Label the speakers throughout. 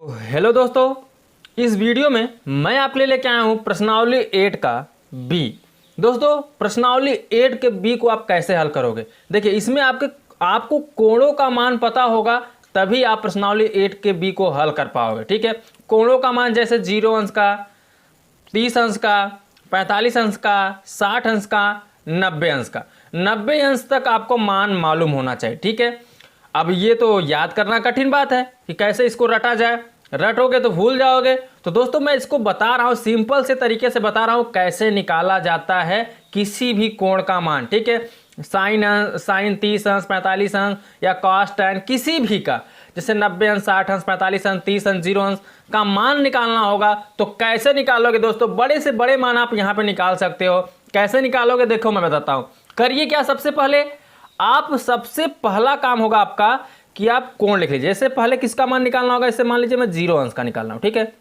Speaker 1: Hello दोस्तों, इस video में मैं आपके लिए लेके आया हूँ प्रश्नावली 8 का बी। दोस्तों, प्रश्नावली 8 के बी को आप कैसे हल करोगे? देखिए, इसमें आपको कोणों का मान पता होगा, तभी आप प्रश्नावली 8 के बी को हल कर पाओगे। ठीक है, कोणों का मान जैसे 0 अंश का, 30 अंश का, 45 अंश का, 60 अंश का, 90 अंश का। 90 अंश तक आपको मान मालूम होना चाहिए। ठीक है, अब ये तो याद करना कठिन बात है कि कैसे इसको रटा जाए। रटोगे तो भूल जाओगे। तो दोस्तों, मैं इसको बता रहा हूँ, सिंपल से तरीके से बता रहा हूँ कैसे निकाला जाता है किसी भी कोण का मान। ठीक है, साइन 30 अंश, 45 अंश या कॉस tan किसी भी का, जैसे 90 अंश, 60 अंश, 45 अंश, 30 अंश, 0 अंश का मान निकालना होगा। तो कैसे निकालोगे दोस्तों? बड़े से बड़े मान आप यहाँ पे निकाल सकते हो। कैसे निकालोगे देखो, मैं बताता हूँ। करिए क्या, सबसे पहला काम होगा आपका कि आप कोण लिख लीजिए। जैसे पहले किसका मान निकालना होगा? इससे मान लीजिए मैं 0 अंश का निकालना हूँ। ठीक है,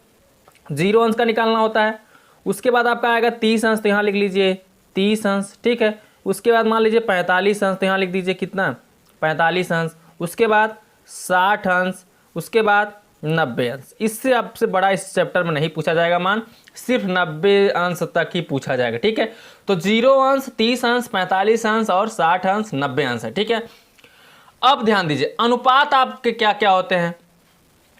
Speaker 1: 0 अंश का निकालना होता है। उसके बाद आपका आएगा 30 अंश, तो यहाँ लिख लीजिए 30 अंश। ठीक है, उसके बाद मान लीजिए 45 अंश, तो यहाँ लिख दीजिए कितना? 45 अंश। उसके बाद 60 अंश, उसके बाद 90 अंश। इससे आपसे बड़ा इस चैप्टर में नहीं पूछा जाएगा मान, सिर्फ 90 अंश तक ही पूछा जाएगा। ठीक है, तो 0 अंश, 30 अंश, 45 अंश और 60 अंश, 90 अंश है। ठीक है, अब ध्यान दीजिए, अनुपात आपके क्या क्या होते हैं?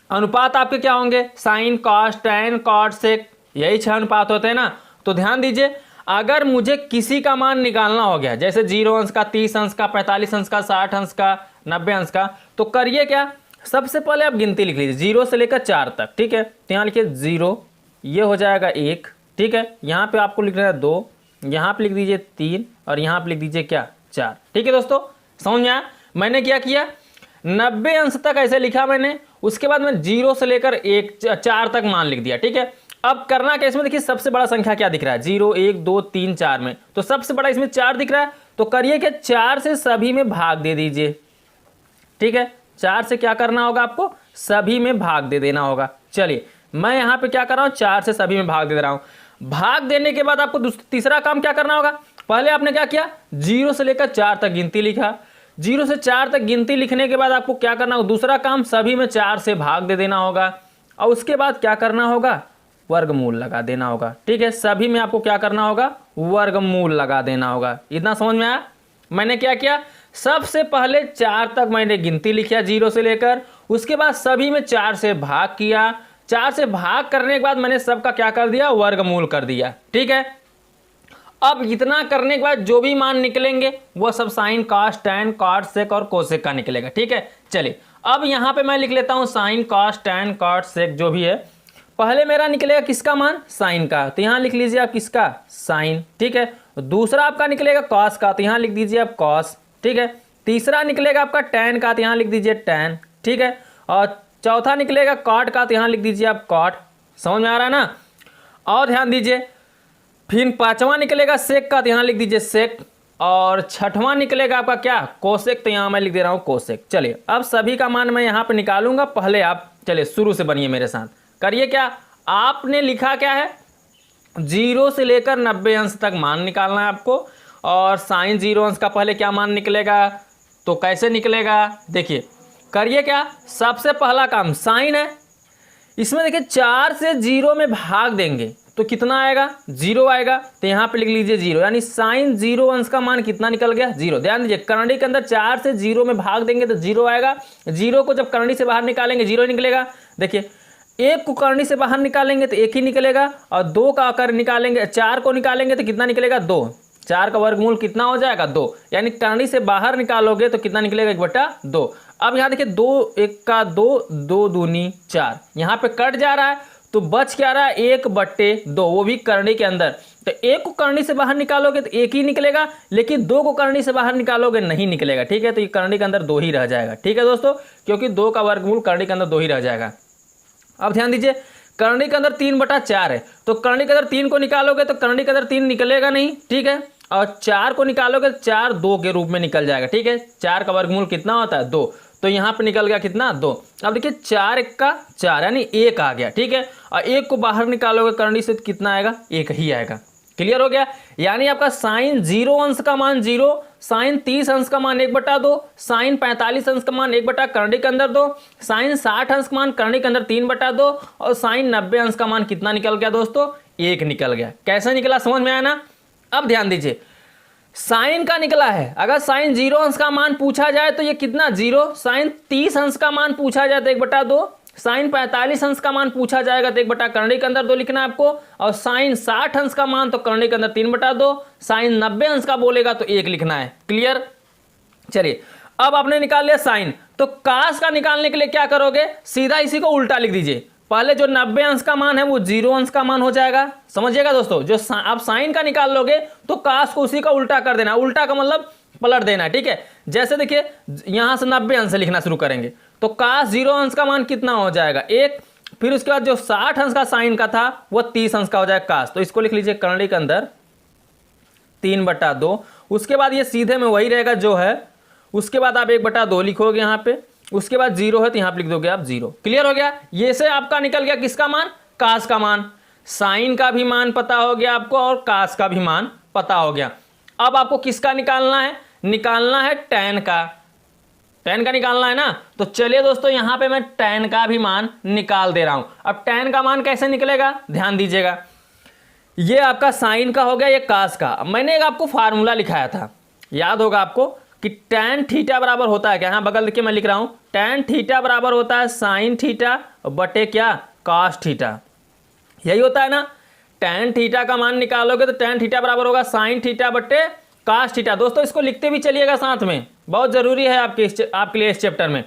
Speaker 1: अनुपात आपके क्या होंगे? साइन, कॉस, टैन, कॉट, सेक, यही 6 अनुपात होते हैं ना। तो ध्यान दीजिए, अगर मुझे किसी का मान निकालना हो गया, जैसे 0 अंश का, 30 अंश का, 45 अंश का, 60 अंश का, 90 अंश का, तो करिए क्या, सबसे पहले आप गिनती लिख लीजिए 0 से लेकर 4 तक। ठीक है, तो यहाँ लिखिए 0, ये हो जाएगा 1। ठीक है, यहाँ पे आपको लिखना है 2, यहाँ पे लिख दीजिए 3 और यहाँ पे लिख दीजिए क्या? 4। ठीक है दोस्तों, समझ में आया? मैंने क्या किया, 90 अंश तक ऐसे लिखा मैंने। उसके बाद मैं 0 से लेकर 4 तक मान लिख दिया। ठीक है, अब करना क्या, इसमें देखिए सबसे बड़ा संख्या क्या दिख रहा है? 0, 1, 2, 3, 4 में, तो सबसे बड़ा इसमें 4 दिख रहा है। तो करिए क्या, 4 से सभी में भाग दे दीजिए। ठीक है, 4 से क्या करना होगा आपको? सभी में भाग दे देना होगा। चलिए, मैं यहाँ पे क्या कर रहा हूँ, 4 से सभी में भाग दे रहा हूँ। भाग देने के बाद आपको तीसरा काम क्या करना होगा? पहले आपने क्या किया, 0 से लेकर 4 तक गिनती लिखा। 0 से 4 तक गिनती लिखने के बाद आपको क्या करना होगा? दूसरा काम, सभी में 4 से भाग दे देना होगा। और उसके बाद क्या करना होगा? वर्गमूल लगा देना होगा। ठीक है, सभी में आपको क्या करना होगा? वर्गमूल लगा देना होगा। इतना समझ में आया? मैंने क्या किया, सबसे पहले 4 तक मैंने गिनती लिखा 0 से लेकर, उसके बाद सभी में 4 से भाग किया। 4 से भाग करने के बाद मैंने सबका क्या कर दिया? वर्गमूल कर दिया। ठीक है, अब इतना करने के बाद जो भी मान निकलेंगे वो सब साइन, कॉस, टैन, कॉट, सेक और कोसेक का निकलेगा। ठीक है, चलिए अब यहाँ पे मैं लिख लेता हूँ साइन, कॉस, टैन, कॉट, सेक जो भी है। पहले मेरा निकलेगा किसका मान? साइन का, तो यहाँ लिख लीजिए आप किसका? साइन। ठीक है, दूसरा आपका निकलेगा कॉस का, तो यहाँ लिख दीजिए आप कॉस। ठीक है, तीसरा निकलेगा आपका टैन का, तो यहाँ लिख दीजिए टैन। ठीक है, और चौथा निकलेगा कॉट का, तो यहाँ लिख दीजिए आप कॉट। समझ में आ रहा है ना? और ध्यान दीजिए, फिर 5वां निकलेगा सेक का, तो यहाँ लिख दीजिए सेक। और 6वां निकलेगा आपका क्या? कोसेक, तो यहाँ मैं लिख दे रहा हूँ कोसेक। चलिए, अब सभी का मान मैं यहाँ पे निकालूंगा। पहले आप चलिए शुरू से बनिए मेरे साथ। करिए क्या, आपने लिखा क्या है, 0 से लेकर 90 अंश तक मान निकालना है आपको। और साइन 0 अंश का पहले क्या मान निकलेगा, तो कैसे निकलेगा? देखिए, करिए क्या, सबसे पहला काम साइन है। इसमें देखिए 4 से 0 में भाग देंगे तो कितना आएगा? 0 आएगा। तो यहाँ पे लिख लीजिए 0, यानी साइन 0 अंश का मान कितना निकल गया? 0। ध्यान दीजिए, करनी के अंदर 4 से 0 में भाग देंगे तो 0 आएगा। 0 को जब करनी से बाहर निकालेंगे 0 निकलेगा। देखिए, 1 को करनी से बाहर निकालेंगे तो 1 ही निकलेगा, और 2 का कर निकालेंगे, 4 को निकालेंगे तो कितना निकलेगा? 2। 4 का वर्गमूल कितना हो जाएगा? 2। यानी करनी से बाहर निकालोगे तो कितना निकलेगा? 1/2। अब यहाँ देखिए 2 1 का 2, 2 दूनी 4, यहाँ पे कट जा रहा है तो बच क्या रहा है? 1/2, वो भी करनी के अंदर। तो 1 को करनी से बाहर निकालोगे तो 1 ही निकलेगा, लेकिन 2 को करनी से बाहर निकालोगे नहीं निकलेगा। ठीक है, तो ये करनी के अंदर 2 ही रह जाएगा। ठीक है दोस्तों, क्योंकि 2 का वर्गमूल करनी के अंदर 2 ही रह जाएगा। अब ध्यान दीजिए, करनी के अंदर 3/4 है, तो करनी के अंदर 3 को निकालोगे तो करनी के अंदर 3 निकलेगा नहीं। ठीक है, और 4 को निकालोगे तो 4 2 के रूप में निकल जाएगा। ठीक है, 4 का वर्गमूल कितना होता है? 2, तो यहाँ पे निकल गया कितना? 2। अब देखिए 4 1 का 4, यानी 1 आ गया। ठीक है, और 1 को बाहर निकालोगे करनी से तो कितना आएगा? 1 ही आएगा। क्लियर हो गया? यानी आपका साइन 0 अंश का मान 0, साइन 30 अंश का मान 1/2, साइन 45 अंश का मान 1 करंडी के अंदर 2, साइन 60 अंश का मान करंडी के अंदर 3/2 और साइन 90 अंश का मान कितना निकल गया दोस्तों? 1 निकल गया। कैसे निकला समझ में आया ना? अब ध्यान दीजिए, साइन का निकला है, अगर साइन 0 अंश का मान पूछा जाए तो ये कितना 0, साइन 30 अंश का मान पूछा जाए तो 1/2, साइन 45 अंश का मान पूछा जाएगा तो 1 करंडी के अंदर 2 लिखना है आपको, और साइन 60 अंश का मान तो करंडी के अंदर 3/2, साइन 90 अंश का बोलेगा तो 1 लिखना है। क्लियर? चलिए अब आपने निकाल लिया साइन, तो कास का निकालने के लिए क्या करोगे? सीधा इसी को उल्टा लिख दीजिए। पहले जो 90 अंश का मान है वो 0 अंश का मान हो जाएगा। समझिएगा दोस्तों, जो आप साइन का निकाल लोगे तो कास को उसी का उल्टा कर देना। उल्टा का मतलब पलट देना है, ठीक है। जैसे देखिए यहां से 90 अंश से लिखना शुरू करेंगे तो कास 0 अंश का मान कितना हो जाएगा? 1। फिर उसके बाद जो 60 अंश का साइन का था वो 30 अंश का हो जाएगा कास, तो इसको लिख लीजिए करंडी के अंदर 3/2। उसके बाद ये सीधे में वही रहेगा जो है, उसके बाद आप 1/2 लिखोगे यहाँ पे, उसके बाद 0 है तो यहाँ पे लिख दोगे आप 0। क्लियर हो गया? ये से आपका निकल गया किसका मान? कास का मान। साइन का भी मान पता हो गया आपको और कास का भी मान पता हो गया। अब आपको किसका निकालना है? निकालना है टैन का। टैन का निकालना है ना, तो चलिए दोस्तों यहाँ पे मैं टैन का भी मान निकाल दे रहा हूं। अब टैन का मान कैसे निकलेगा ध्यान दीजिएगा, ये आपका साइन का हो गया, ये कास का। मैंने एक आपको फार्मूला लिखाया था, याद होगा आपको, कि टैन थीटा बराबर होता है क्या? यहाँ बगल देखिए मैं लिख रहा हूं, टैन थीटा बराबर होता है साइन थीटा बटे क्या? Cos theta. यही होता है ना, टैन थीटा का मान निकालोगे तो टैन थीटा बराबर होगा साइन थीटा बटे कास थीटा। दोस्तों इसको लिखते भी चलिएगा साथ में, बहुत जरूरी है आपके लिए इस चैप्टर में।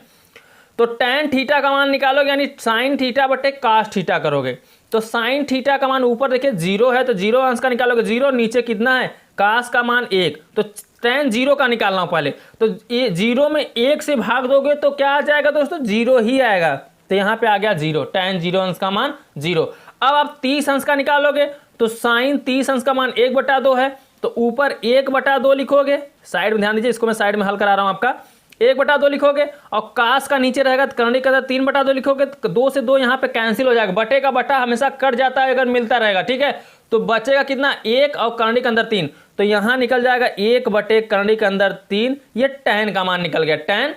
Speaker 1: तो टैन थीटा का मान निकालोगे यानी साइन थीटा बटे कास थीटा करोगे, तो साइन थीटा का मान ऊपर देखिए 0 है तो 0 अंश का निकालोगे 0, नीचे कितना है? कास का मान 1, तो टैन 0 का निकालना हो पहले, तो ये 0 में 1 से भाग दोगे तो क्या आ जाएगा दोस्तों? 0 ही आएगा। तो यहाँ पे आ गया 0, टैन 0 अंश का मान 0। अब आप 30 अंश का निकालोगे तो साइन 30 अंश का मान 1/2 है, तो ऊपर 1/2 लिखोगे, साइड में ध्यान दीजिए, इसको मैं साइड में हल करा रहा हूं आपका, 1/2 लिखोगे, और कास का नीचे रहेगा तो करंडी के अंदर 3/2 लिखोगे, तो 2 से 2 यहाँ पे कैंसिल हो जाएगा, बटे का बटा हमेशा कट जाता है अगर मिलता रहेगा, ठीक है। तो बचेगा कितना? 1 और करंडी के अंदर 3, तो यहाँ निकल जाएगा 1 बटे करंडी के अंदर 3, ये टैन का मान निकल गया, टैन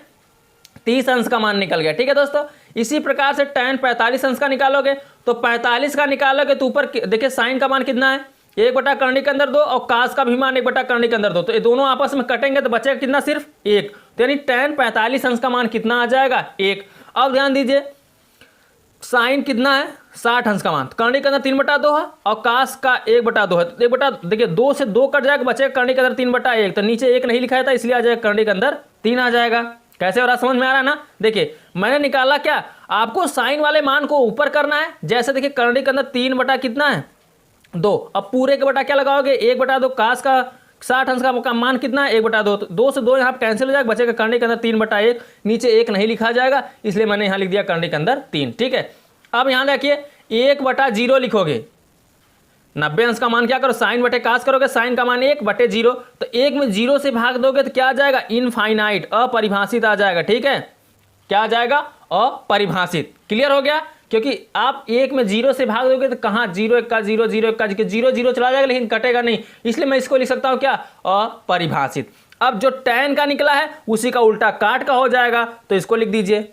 Speaker 1: 30 अंश का मान निकल गया, ठीक है दोस्तों। इसी प्रकार से टैन 45 अंश का निकालोगे, तो 45 का निकालोगे तो ऊपर देखिए साइन का मान कितना है? 1 करंडी के अंदर 2 और कास का भी मान 1 करंडी के अंदर 2, तो ये दोनों आपस में कटेंगे तो बचेगा कितना? सिर्फ 1, तो यानी टैन 45 अंश का मान कितना आ जाएगा? 1। अब ध्यान दीजिए साइन कितना है? 60 अंश का मान, तो करंडी के अंदर 3/2 है और कास का 1/2 है, तो 1 देखिए 2 से 2 कट जाएगा, बचेगा करंडी के अंदर 3/1, तो नीचे 1 नहीं लिखा था इसलिए आ जाएगा करंडी के अंदर 3 आ जाएगा। कैसे हो रहा समझ में आ रहा है ना? देखिए मैंने निकाला क्या, आपको साइन वाले मान को ऊपर करना है। जैसे देखिए करंडी के अंदर 3 बटा कितना है? 2, अब पूरे के बटा क्या लगाओगे? 1/2, कास का 60 अंश का मान कितना है? 1/2, तो 2 से 2 यहाँ कैंसिल हो जाएगा, बचेगा करंडी के अंदर 3/1, नीचे 1 नहीं लिखा जाएगा इसलिए मैंने यहाँ लिख दिया करंडी के अंदर 3, ठीक है। अब यहाँ देखिए 1/0 लिखोगे, 90 अंश का मान क्या करो? साइन बटे कास करोगे, साइन का मान 1/0, तो 1 में 0 से भाग दोगे तो क्या आ जाएगा? इनफाइनाइट, अपरिभाषित आ जाएगा, ठीक है। क्या आ जाएगा? अपरिभाषित। क्लियर हो गया? क्योंकि आप 1 में 0 से भाग दोगे तो कहाँ 0 1 का 0 0 1 का 0 0 चला जाएगा लेकिन कटेगा नहीं, इसलिए मैं इसको लिख सकता हूँ क्या? अपरिभाषित। अब जो टैन का निकला है उसी का उल्टा काट का हो जाएगा, तो इसको लिख दीजिए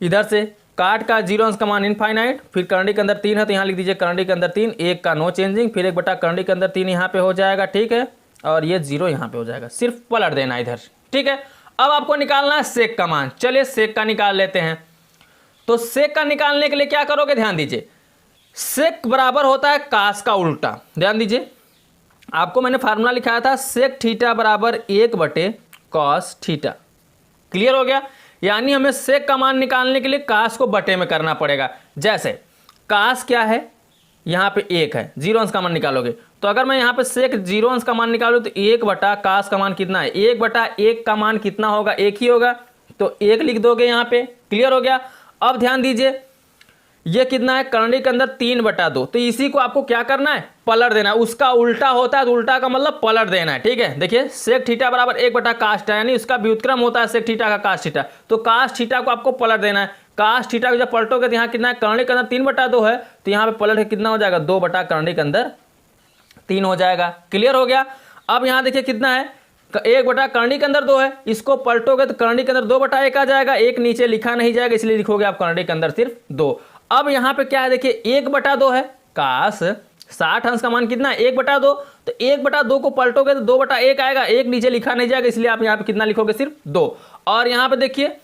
Speaker 1: इधर से, काट का 0 अंश का मान इनफाइनाइट, फिर करंडी के अंदर 3 है तो यहाँ लिख दीजिए करंडी के अंदर 3, 1 का नो चेंजिंग, फिर 1 करंडी के अंदर 3 यहाँ पे हो जाएगा, ठीक है, और ये 0 यहाँ पे हो जाएगा, सिर्फ पलट देना इधर, ठीक है। अब आपको निकालना है सेक का मान। चलिए सेक का निकाल लेते हैं। तो सेक का निकालने के लिए क्या करोगे? ध्यान दीजिए, सेक बराबर होता है कास का उल्टा। ध्यान दीजिए, आपको मैंने फार्मूला लिखाया था सेक थीटा बराबर 1/cos थीटा। क्लियर हो गया? यानी हमें सेक का मान निकालने के लिए कास को बटे में करना पड़ेगा। जैसे कास क्या है? यहाँ पे 1 है, 0 अंश का मान निकालोगे, तो अगर मैं यहाँ पे सेक 0 अंश का मान निकालूँ तो 1/कास का मान कितना है? 1/1 का मान कितना होगा? 1 ही होगा, तो 1 लिख दोगे यहाँ पे। क्लियर हो गया? अब ध्यान दीजिए ये कितना है? करंडी के अंदर 3/2, तो इसी को आपको क्या करना है? पलट देना है। उसका उल्टा होता है तो उल्टा का मतलब पलट देना है, ठीक है। देखिए सेक थीटा बराबर 1/कास थीटा, यानी उसका व्युत्क्रम होता है सेक थीटा का कास थीटा, तो कास थीटा को आपको पलट देना है। कास थीटा को जब पलटोगे तो यहाँ कितना है? करंडी के अंदर 3/2 है, तो यहाँ पे पलट के कितना हो जाएगा? 2 करंडी के अंदर 3 हो जाएगा। क्लियर हो गया? अब यहाँ देखिए कितना है, 1 करंडी के अंदर 2 है, इसको पलटोगे तो करंडी के अंदर 2/1 आ जाएगा, एक नीचे लिखा नहीं जाएगा इसलिए लिखोगे आप करंडी के अंदर सिर्फ 2। अब यहाँ पे क्या है देखिए 1/2 है, काश 60 अंश का मान कितना है 1/2, तो 1/2 को पलटोगे तो 2/1 आएगा, एक नीचे लिखा नहीं जाएगा इसलिए आप यहाँ पे कितना लिखोगे सिर्फ 2। और यहाँ पे देखिए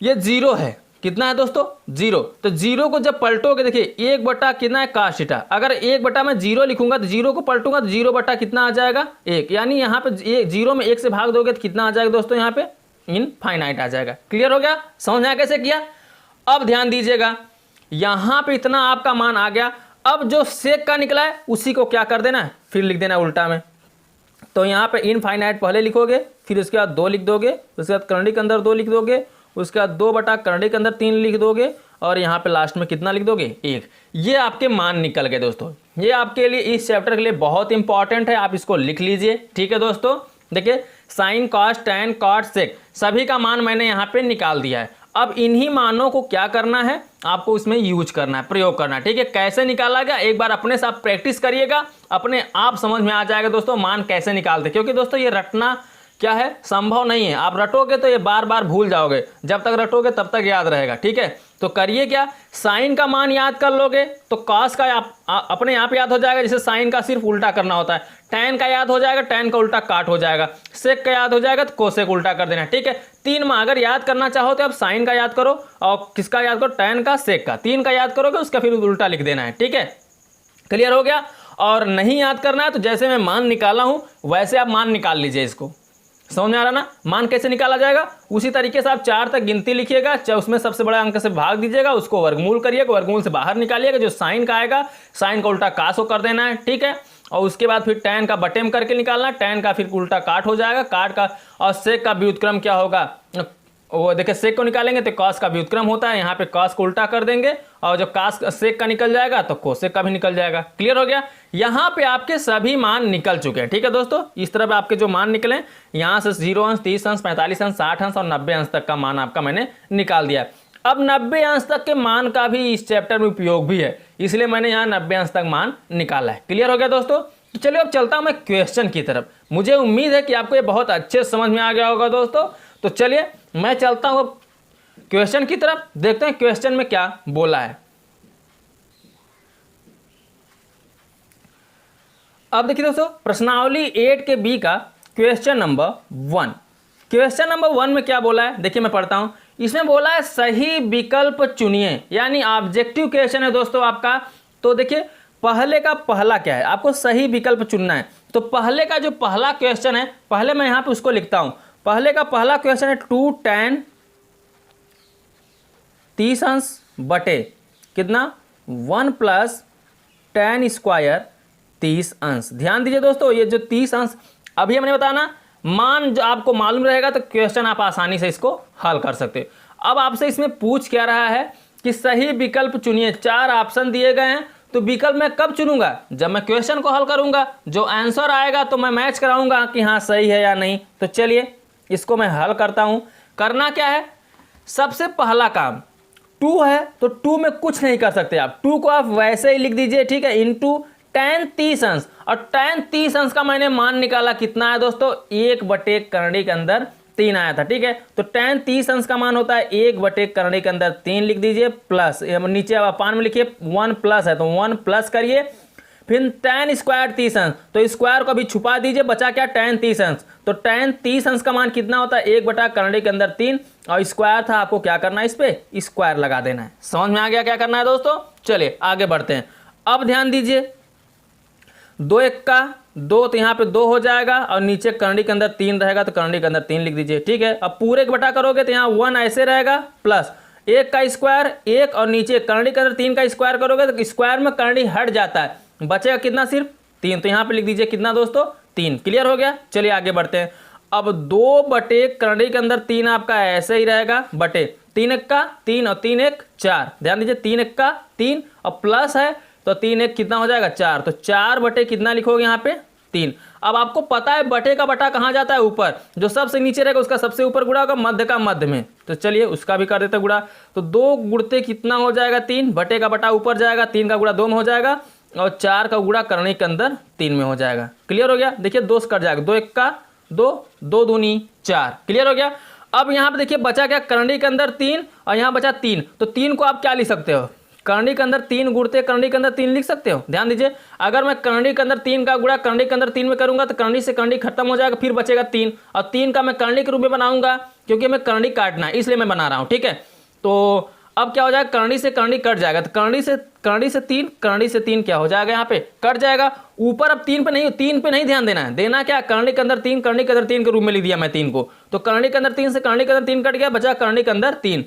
Speaker 1: ये 0 है, कितना है दोस्तों 0, तो 0 को जब पलटोगे देखिए 1 कितना है cos थीटा, अगर 1 मैं 0 लिखूंगा तो 0 को पलटूंगा तो 0 कितना आ जाएगा 1, यानी यहाँ पे 0 में 1 से भाग दोगे तो कितना आ जाएगा दोस्तों यहाँ पे इनफाइनाइट आ जाएगा। क्लियर हो गया, समझ में आया कैसे किया। अब ध्यान दीजिएगा यहाँ पे इतना आपका मान आ गया, अब जो सेक का निकला है उसी को क्या कर देना है फिर लिख देना उल्टा में, तो यहाँ पे इनफाइनाइट पहले लिखोगे, फिर उसके बाद 2 लिख दोगे, उसके बाद करंडी के अंदर 2 लिख दोगे, उसके बाद 2 करंडी के अंदर 3 लिख दोगे, और यहाँ पे लास्ट में कितना लिख दोगे 1। ये आपके मान निकल गए दोस्तों, ये आपके लिए इस चैप्टर के लिए बहुत इंपॉर्टेंट है, आप इसको लिख लीजिए। ठीक है दोस्तों, देखिए sine cos tan cot sec सभी का मान मैंने यहाँ पे निकाल दिया है। अब इन्हीं मानों को क्या करना है आपको इसमें यूज करना है, प्रयोग करना है। ठीक है, कैसे निकाला गया एक बार अपने साथ प्रैक्टिस करिएगा, अपने आप समझ में आ जाएगा दोस्तों मान कैसे निकालते, क्योंकि दोस्तों ये रटना क्या है संभव नहीं है, आप रटोगे तो ये बार बार भूल जाओगे, जब तक रटोगे तब तक याद रहेगा। ठीक है, तो करिए क्या, साइन का मान याद कर लोगे तो कॉस का अपने आप याद हो जाएगा, जैसे साइन का सिर्फ उल्टा करना होता है, टैन का याद हो जाएगा, टैन का उल्टा काट हो जाएगा, सेक का याद हो जाएगा तो कोसेक उल्टा कर देना। ठीक है, 3 में अगर याद करना चाहो तो आप साइन का याद करो और किसका याद करो टैन का सेक का, 3 का याद करोगे उसका फिर उल्टा लिख देना है। ठीक है, क्लियर हो गया। और नहीं याद करना है तो जैसे मैं मान निकाला हूं वैसे आप मान निकाल लीजिए, इसको समझ में आ रहा ना मान कैसे निकाला जाएगा, उसी तरीके से आप 4 तक गिनती लिखिएगा, उसमें सबसे बड़ा अंक से भाग दीजिएगा, उसको वर्गमूल करिएगा, वर्गमूल से बाहर निकालिएगा, जो साइन का आएगा साइन का उल्टा कास को कर देना है। ठीक है, और उसके बाद फिर टैन का बटेम करके निकालना है, टैन का फिर उल्टा काट हो जाएगा, काट का और सेक का व्युत्क्रम क्या होगा, वो देखिए सेक को निकालेंगे तो कॉस का व्युत्क्रम होता है, यहाँ पे कॉस को उल्टा कर देंगे, और जब कॉस सेक का निकल जाएगा तो कोसेक का भी निकल जाएगा। क्लियर हो गया, यहाँ पे आपके सभी मान निकल चुके हैं। ठीक है दोस्तों, इस तरह पे आपके जो मान निकले यहाँ से 0 अंश 30 अंश 45 अंश 60 अंश और 90 अंश तक का मान आपका मैंने निकाल दिया। अब 90 अंश तक के मान का भी इस चैप्टर में उपयोग भी है, इसलिए मैंने यहाँ 90 अंश तक मान निकाला है। क्लियर हो गया दोस्तों, तो चलिए अब चलता हूँ मैं क्वेश्चन की तरफ। मुझे उम्मीद है कि आपको ये बहुत अच्छे समझ में आ गया होगा दोस्तों। तो चलिए मैं चलता हूँ क्वेश्चन की तरफ, देखते हैं क्वेश्चन में क्या बोला है। अब देखिए दोस्तों प्रश्नावली 8 के बी का क्वेश्चन नंबर 1, क्वेश्चन नंबर 1 में क्या बोला है देखिए मैं पढ़ता हूं। इसमें बोला है सही विकल्प चुनिए, यानी ऑब्जेक्टिव क्वेश्चन है दोस्तों आपका। तो देखिए पहले का पहला क्या है, आपको सही विकल्प चुनना है। तो पहले का जो पहला क्वेश्चन है, पहले मैं यहां पे उसको लिखता हूं। पहले का पहला क्वेश्चन है 2 tan 30 अंश बटे कितना 1 प्लस tan स्क्वायर 30 अंश। ध्यान दीजिए दोस्तों, ये जो 30 अंश अभी हमने बताना मान जो आपको मालूम रहेगा तो क्वेश्चन आप आसानी से इसको हल कर सकते हो। अब आपसे इसमें पूछ क्या रहा है कि सही विकल्प चुनिए, 4 ऑप्शन दिए गए हैं, तो विकल्प मैं कब चुनूंगा, जब मैं क्वेश्चन को हल करूंगा, जो आंसर आएगा तो मैं मैच कराऊंगा कि हाँ सही है या नहीं। तो चलिए इसको मैं हल करता हूं। करना क्या है, सबसे पहला काम 2 है तो 2 में कुछ नहीं कर सकते आप, 2 को आप वैसे ही लिख दीजिए। ठीक है, इनटू tan 30 अंश, और tan 30 अंश का मैंने मान निकाला कितना है दोस्तों 1 करंडी के अंदर 3 आया था। ठीक है, तो tan 30 अंश का मान होता है 1 करंडी के अंदर 3 लिख दीजिए, प्लस नीचे अब अपान में लिखिए 1 प्लस है तो 1 प्लस करिए, फिर tan स्क्वायर 30 अंश, तो स्क्वायर को अभी छुपा दीजिए, बचा क्या tan 30 अंश। तो tan 30 अंश का मान कितना होता है 1 करंडी के अंदर 3, और स्क्वायर था, आपको क्या करना है इस पे स्क्वायर लगा देना है। समझ में आ गया क्या करना है दोस्तों। चलिए आगे बढ़ते हैं। अब ध्यान दीजिए 2 1 का 2, तो यहाँ पे 2 हो जाएगा, और नीचे करंडी के अंदर 3 रहेगा तो करंडी के अंदर 3 लिख दीजिए। ठीक है, अब पूरे एक बटा करोगे तो यहाँ 1 ऐसे रहेगा, प्लस 1 का स्क्वायर 1, और नीचे करंडी के अंदर 3 का स्क्वायर करोगे तो स्क्वायर में करंडी हट जाता है, बचेगा कितना सिर्फ 3, तो यहाँ पे लिख दीजिए कितना दोस्तों 3। क्लियर हो गया, चलिए आगे बढ़ते हैं। अब 2 करंडी के अंदर 3 आपका ऐसे ही रहेगा, बटे 3 1 का 3 और 3 1 4, ध्यान दीजिए 3 1 का 3 और प्लस है तो 3 1 कितना हो जाएगा 4, तो 4 बटे कितना लिखोगे यहाँ पे 3। अब आपको पता है बटे का बटा कहाँ जाता है ऊपर, जो सबसे नीचे रहेगा उसका सबसे ऊपर गुणा होगा, मध्य का मध्य में, तो चलिए उसका भी कर देते गुणा। तो 2 गुणते कितना हो जाएगा 3, बटे का बटा ऊपर जाएगा, 3 का गुणा 2 में हो जाएगा, और 4 का गुणा करने के अंदर 3 में हो जाएगा। क्लियर हो गया। देखिए 2 से कट जाएगा, 2 1 का 2, 2 दूनी 4। क्लियर हो गया। अब यहाँ पे देखिए बचा क्या, करनी के अंदर 3 और यहाँ बचा 3, तो 3 को आप क्या लिख सकते हो, करनी के अंदर 3 गुणते करनी के अंदर 3 लिख सकते हो। ध्यान दीजिए, अगर मैं करनी के अंदर 3 का गुणा करनी के अंदर 3 में करूंगा तो करनी से करनी खत्म हो जाएगा, फिर बचेगा 3, और 3 का मैं करनी के रूप में बनाऊंगा क्योंकि मैं करनी काटना है इसलिए मैं बना रहा हूँ। ठीक है, तो अब क्या हो जाएगा, करनी से करनी कट जाएगा, तो करनी से 3, करनी से 3 क्या हो जाएगा, यहाँ पे कट जाएगा। ऊपर अब 3 पे नहीं ध्यान देना है, देना क्या, करनी के अंदर 3, करनी के अंदर 3 के रूप में लिख दिया मैं 3 को, तो करनी के अंदर 3 से करनी के अंदर 3 कट गया, बचा करनी के अंदर 3,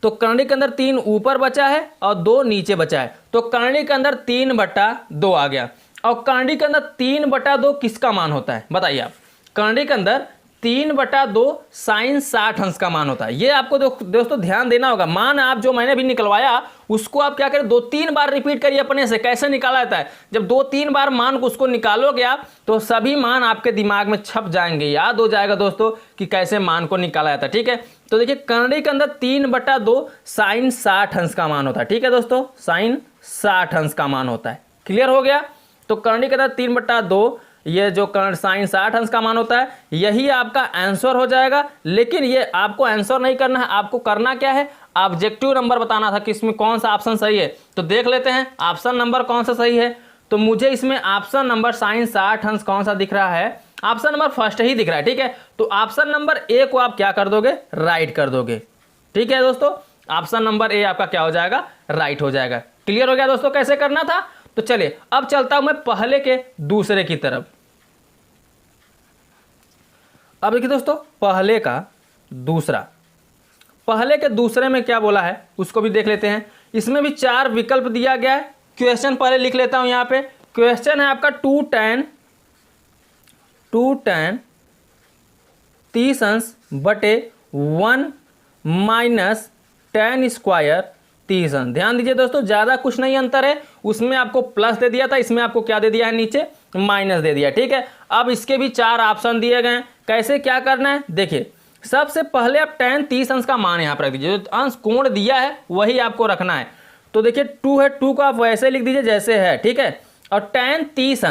Speaker 1: तो करनी के अंदर 3 ऊपर बचा है और 2 नीचे बचा है, तो करनी के अंदर 3/2 आ गया। और करनी के अंदर 3/2 किसका मान होता है बताइए आप, करनी के अंदर 3/2 साइन 60 अंश का मान होता है। ये आपको दोस्तों ध्यान देना होगा। मान आप जो मैंने भी निकलवाया उसको आप क्या करें, 2-3 बार रिपीट करिए अपने से, कैसे निकाला जाता है। जब 2-3 बार मान को उसको निकालोगे आप तो सभी मान आपके दिमाग में छप जाएंगे, याद हो जाएगा दोस्तों कि कैसे मान को निकाला जाता है। ठीक है, तो देखिए करनी के अंदर 3/2 साइन 60 अंश का मान होता है। ठीक है दोस्तों, साइन 60 अंश का मान होता है। क्लियर हो गया। तो करनी के अंदर 3/2 ये जो साइन 60 अंश का मान होता है, यही आपका आंसर हो जाएगा। लेकिन ये आपको आंसर नहीं करना है, आपको करना क्या है, ऑब्जेक्टिव नंबर बताना था कि इसमें कौन सा ऑप्शन सही है। तो देख लेते हैं ऑप्शन नंबर कौन सा सही है। तो मुझे इसमें ऑप्शन नंबर साइन 60 अंश कौन सा दिख रहा है, ऑप्शन नंबर फर्स्ट ही दिख रहा है। ठीक है, तो ऑप्शन नंबर ए को आप क्या कर दोगे, राइट कर दोगे। ठीक है दोस्तों, ऑप्शन नंबर ए आपका क्या हो जाएगा, राइट हो जाएगा। क्लियर हो गया दोस्तों कैसे करना था। तो चलिए अब चलता हूं मैं पहले के दूसरे की तरफ। अब देखिए दोस्तों पहले का दूसरा, पहले के दूसरे में क्या बोला है उसको भी देख लेते हैं। इसमें भी 4 विकल्प दिया गया है। क्वेश्चन पहले लिख लेता हूं। यहां पे क्वेश्चन है आपका 2 tan 30 अंश बटे 1 माइनस tan स्क्वायर 30 अंश। ध्यान दीजिए दोस्तों, ज़्यादा कुछ नहीं अंतर है, उसमें आपको प्लस दे दिया था, इसमें आपको क्या दे दिया है, नीचे माइनस दे दिया। ठीक है, अब इसके भी 4 ऑप्शन दिए गए हैं, कैसे क्या करना है देखिए। सबसे पहले आप tan 30 अंश का मान यहाँ पर रख दीजिए, जो अंश कोण दिया है वही आपको रखना है। तो देखिए 2 है, 2 को आप वैसे लिख दीजिए जैसे है। ठीक है, और tan 30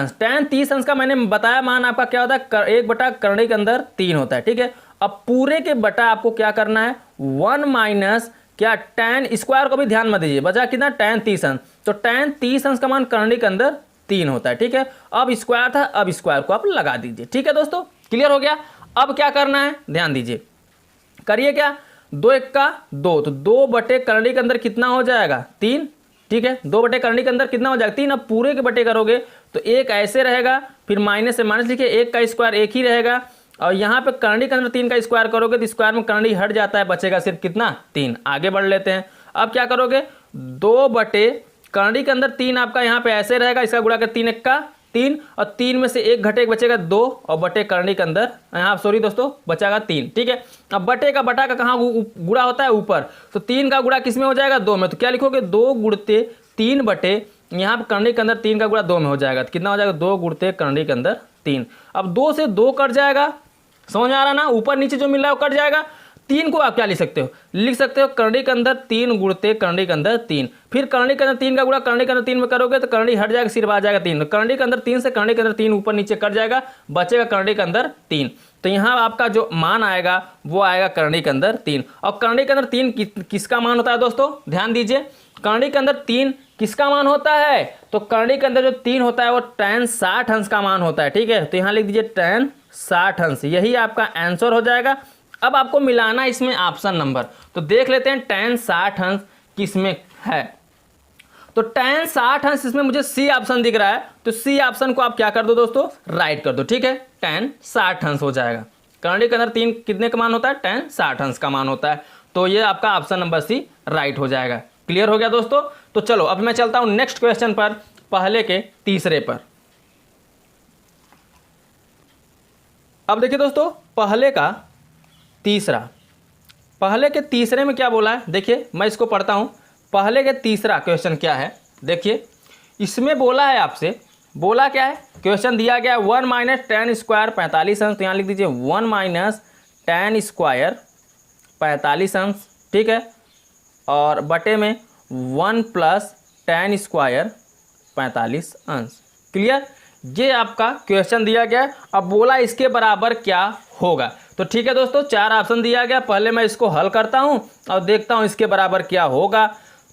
Speaker 1: अंश का मैंने बताया मान आपका क्या होता है, 1 करनी के अंदर 3 होता है। ठीक है, अब पूरे के बटा आपको क्या करना है, 1 माइनस क्या, tan स्क्वायर को भी ध्यान में दीजिए, बचा कितना, tan 30 अंश, तो tan 30 अंश का मान करनी के अंदर 3 होता है। ठीक है, अब स्क्वायर था, अब स्क्वायर को आप लगा दीजिए। ठीक है दोस्तों, क्लियर हो गया। अब क्या करना है ध्यान दीजिए, करिए क्या, 2 1 का 2, तो 2 बटे करनी के अंदर कितना हो जाएगा, 3। ठीक है, 2 बटे करनी के अंदर कितना हो जाएगा, 3। अब पूरे के बटे करोगे तो 1 ऐसे रहेगा, फिर माइनस से माइनस लिखिए, 1 का स्क्वायर 1 ही रहेगा, और यहाँ पे करनी के अंदर 3 का स्क्वायर करोगे तो स्क्वायर में करनी हट जाता है, बचेगा सिर्फ कितना, 3। आगे बढ़ लेते हैं। अब क्या करोगे, 2 बटे करनी के अंदर 3 आपका यहाँ पे ऐसे रहेगा, इसका गुणा कर 3 1 का 3, और 3 में से 1 घटे 1 बचेगा 2, और बटे करनी के अंदर यहाँ सॉरी दोस्तों बचाएगा 3। ठीक है, अब बटे का बटा का कहाँ गुणा होता है, ऊपर, तो 3 का गुणा किस में हो जाएगा, 2 में, तो क्या लिखोगे, 2 गुणते 3 बटे यहाँ पर करनी के अंदर 3 का गुणा 2 में हो जाएगा, तो कितना हो जाएगा, 2 गुणते करनी के अंदर 3। अब 2 से 2 कट जाएगा, समझ आ रहा ना, ऊपर नीचे जो मिल रहा है वो कट जाएगा। 3 को आप क्या लिख सकते हो, लिख सकते हो करनी के अंदर 3 गुणते करनी के अंदर 3, फिर करनी के अंदर 3 का गुणा करनी के अंदर 3 में करोगे तो करनी हट जाएगा, सिर्फ आ जाएगा 3। करनी के अंदर 3 से करनी के अंदर 3 ऊपर नीचे कट जाएगा, बचेगा करनी के अंदर 3। तो यहाँ आपका जो मान आएगा वो आएगा करनी के अंदर 3। और करनी के अंदर 3 किसका मान होता है दोस्तों, ध्यान दीजिए, करनी के अंदर 3 किसका मान होता है, तो करनी के अंदर जो 3 होता है वो tan 60 अंश का मान होता है। ठीक है, तो यहाँ लिख दीजिए tan 60 अंश, यही आपका आंसर हो जाएगा। अब आपको मिलाना इसमें ऑप्शन नंबर, तो देख लेते हैं tan 60 अंश किसमें है। तो tan 60 अंश इसमें मुझे सी ऑप्शन दिख रहा है, तो सी ऑप्शन को आप क्या कर दो दोस्तों, राइट कर दो। ठीक है, tan 60 अंश हो जाएगा। करनी के अंदर 3 कितने का मान होता है, tan 60 अंश का मान होता है, तो ये आपका ऑप्शन नंबर सी राइट हो जाएगा। क्लियर हो गया दोस्तों। तो चलो अब मैं चलता हूं नेक्स्ट क्वेश्चन पर, पहले के तीसरे पर। अब देखिए दोस्तों पहले का तीसरा, पहले के तीसरे में क्या बोला है, देखिए मैं इसको पढ़ता हूं। पहले के तीसरा क्वेश्चन क्या है, देखिए इसमें बोला है आपसे, बोला क्या है, क्वेश्चन दिया गया 1 माइनस tan स्क्वायर 45 अंश, तो यहाँ लिख दीजिए 1 माइनस tan स्क्वायर 45 अंश। ठीक है, और बटे में 1 प्लस tan स्क्वायर 45 अंश। क्लियर, ये आपका क्वेश्चन दिया गया है। अब बोला इसके बराबर क्या होगा, तो ठीक है दोस्तों, 4 ऑप्शन दिया गया। पहले मैं इसको हल करता हूं और देखता हूं इसके बराबर क्या होगा।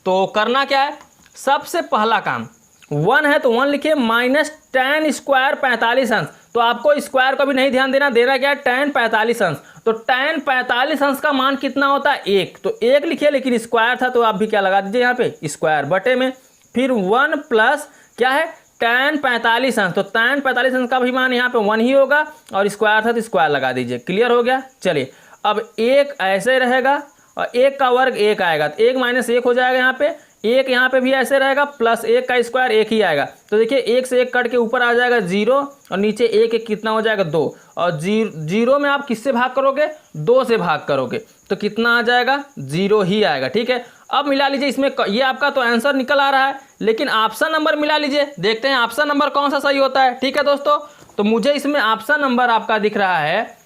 Speaker 1: तो करना क्या है, सबसे पहला काम 1 है तो 1 लिखिए, माइनस tan स्क्वायर 45 अंश। तो आपको स्क्वायर को भी नहीं ध्यान देना, देना क्या है tan 45 अंश। तो tan 45 अंश का मान कितना होता है 1, तो 1 लिखिए, लेकिन स्क्वायर था तो आप भी क्या लगा दीजिए यहाँ पे स्क्वायर बटे में, फिर 1 प्लस क्या है tan 45 अंश। तो tan 45 अंश का भी मान यहाँ पे 1 ही होगा और स्क्वायर था तो स्क्वायर लगा दीजिए। क्लियर हो गया। चलिए अब 1 ऐसे रहेगा और 1 का वर्ग 1 आएगा, तो 1 माइनस 1 हो जाएगा यहाँ पे, 1 यहाँ पे भी ऐसे रहेगा, प्लस 1 का स्क्वायर 1 ही आएगा। तो देखिए 1 से 1 कट के ऊपर आ जाएगा 0 और नीचे 1 कितना हो जाएगा 2, और 0 में आप किससे भाग करोगे 2 से भाग करोगे, तो कितना आ जाएगा 0 ही आएगा। ठीक है, अब मिला लीजिए इसमें, ये आपका तो आंसर निकल आ रहा है, लेकिन ऑप्शन नंबर मिला लीजिए, देखते हैं ऑप्शन नंबर कौन सा सही होता है। ठीक है दोस्तों, तो मुझे इसमें ऑप्शन नंबर आपका दिख रहा है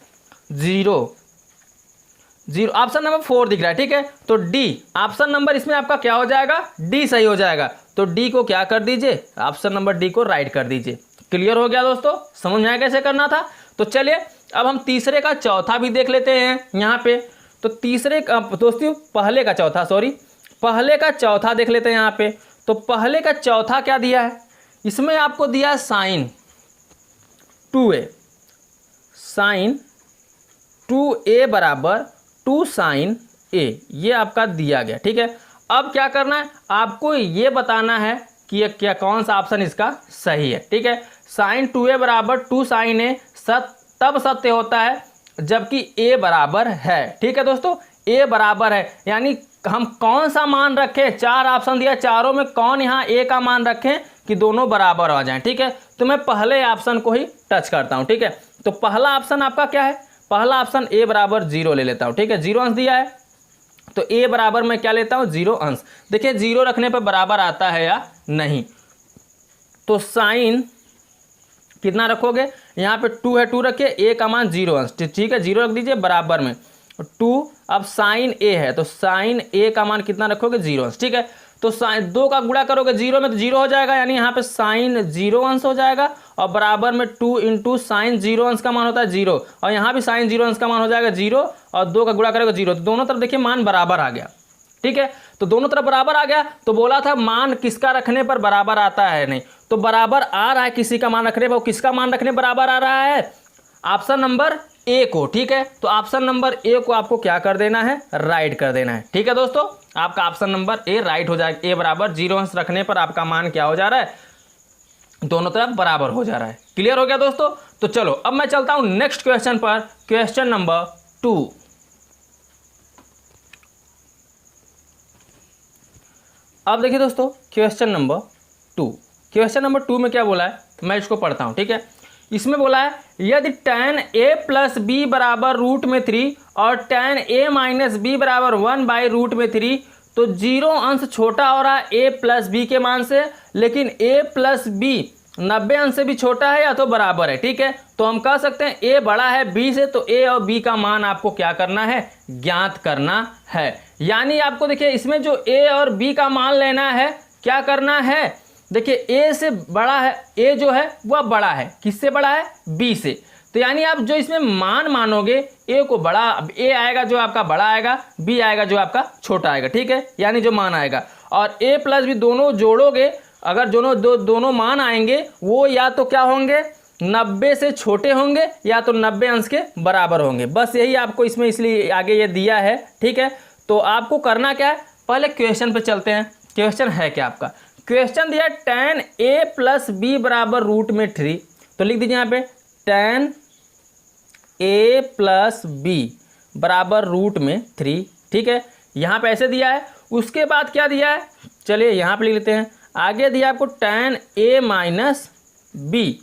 Speaker 1: 0, ऑप्शन नंबर 4 दिख रहा है। ठीक है, तो डी ऑप्शन नंबर इसमें आपका क्या हो जाएगा, डी सही हो जाएगा। तो डी को क्या कर दीजिए, ऑप्शन नंबर डी को राइट कर दीजिए। क्लियर हो गया दोस्तों, समझ में आया कैसे करना था। तो चलिए अब हम तीसरे का चौथा भी देख लेते हैं यहाँ पे। तो तीसरे का दोस्तों पहले का चौथा देख लेते हैं यहाँ पे। तो पहले का चौथा क्या दिया है, इसमें आपको दिया साइन 2a बराबर 2 साइन a, ये आपका दिया गया। ठीक है, अब क्या करना है, आपको ये बताना है कि ये क्या कौन सा ऑप्शन इसका सही है। ठीक है, साइन 2a बराबर 2 साइन a तब सत्य होता है जबकि a बराबर है। ठीक है दोस्तों, a बराबर है, यानी हम कौन सा मान रखें, 4 ऑप्शन दिया, चारों में कौन यहाँ a का मान रखें कि दोनों बराबर हो जाएं। ठीक है, तो मैं पहले ऑप्शन को ही टच करता हूँ। ठीक है, तो पहला ऑप्शन आपका क्या है, पहला ऑप्शन a बराबर 0 ले लेता हूँ। ठीक है, 0 अंश दिया है, तो a बराबर मैं क्या लेता हूँ 0 अंश। देखिए 0 रखने पर बराबर आता है या नहीं, तो साइन कितना रखोगे, यहाँ पे 2 है, 2 रखिए, a का मान 0 अंश। ठीक है, 0 रख दीजिए बराबर में 2, अब साइन a है तो साइन a का मान कितना रखोगे 0 अंश। ठीक है, तो साइन 2 का गुणा करोगे 0 में तो 0 हो जाएगा, यानी यहाँ पे साइन 0 अंश हो जाएगा, और बराबर में 2 इंटू साइन 0 अंश का मान होता है 0, और यहाँ भी साइन 0 अंश का मान हो जाएगा 0, और 2 का गुणा करोगे 0, तो दोनों तरफ देखिए मान बराबर आ गया। ठीक है, तो दोनों तरफ बराबर आ गया, तो बोला था मान किसका रखने पर बराबर आता है, नहीं तो बराबर आ रहा है किसी का मान रखने पर, किसका मान रखने बराबर आ रहा है, ऑप्शन नंबर ए को। ठीक है, तो ऑप्शन नंबर ए को आपको क्या कर देना है, राइट कर देना है। ठीक है दोस्तों, आपका ऑप्शन नंबर ए राइट हो जाएगा, ए बराबर 0 अंश रखने पर आपका मान क्या हो जा रहा है, दोनों तरफ बराबर हो जा रहा है। क्लियर हो गया दोस्तों, तो चलो अब मैं चलता हूं नेक्स्ट क्वेश्चन पर, क्वेश्चन नंबर 2। अब देखिए दोस्तों क्वेश्चन नंबर 2 में क्या बोला है, मैं इसको पढ़ता हूं। ठीक है, इसमें बोला है यदि tan a प्लस बी बराबर रूट में 3 और tan a माइनस बी बराबर 1 बाई रूट में 3, तो 0 अंश छोटा हो रहा है a प्लस बी के मान से, लेकिन a प्लस बी 90 अंश से भी छोटा है या तो बराबर है। ठीक है, तो हम कह सकते हैं a बड़ा है b से, तो a और b का मान आपको क्या करना है, ज्ञात करना है। यानी आपको देखिए इसमें जो a और b का मान लेना है, क्या करना है, देखिए a से बड़ा है, a जो है वह बड़ा है, किससे बड़ा है, b से, तो यानी आप जो इसमें मान मानोगे a को बड़ा, a आएगा जो आपका बड़ा आएगा, b आएगा जो आपका छोटा आएगा। ठीक है, यानी जो मान आएगा, और a प्लस b दोनों जोड़ोगे, अगर दोनों मान आएंगे वो या तो क्या होंगे 90 से छोटे होंगे या तो 90 अंश के बराबर होंगे। बस यही आपको इसमें इसलिए आगे ये दिया है। ठीक है, तो आपको करना क्या है, पहले क्वेश्चन पे चलते हैं। क्वेश्चन है क्या आपका, क्वेश्चन दिया tan a प्लस बी बराबर रूट में 3, तो लिख दीजिए यहाँ पे tan a प्लस बी बराबर रूट में 3। ठीक है, यहाँ पे ऐसे दिया है, उसके बाद क्या दिया है, चलिए यहाँ पे लिख लेते हैं, आगे दिया आपको tan a माइनस बी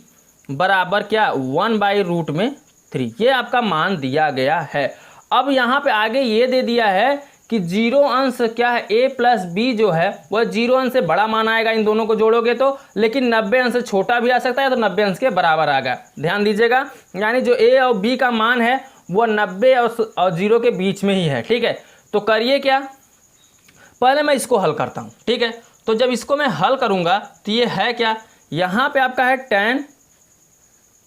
Speaker 1: बराबर क्या 1 बाई रूट में 3, ये आपका मान दिया गया है। अब यहाँ पे आगे ये दे दिया है कि 0 अंश क्या है, a प्लस बी जो है वह 0 अंश से बड़ा मान आएगा इन दोनों को जोड़ोगे तो, लेकिन 90 अंश से छोटा भी आ सकता है, तो 90 अंश के बराबर आएगा। ध्यान दीजिएगा, यानी जो a और b का मान है वह 90 और 0 के बीच में ही है। ठीक है, तो करिए क्या, पहले मैं इसको हल करता हूँ। ठीक है, तो जब इसको मैं हल करूँगा तो ये है क्या, यहाँ पे आपका है tan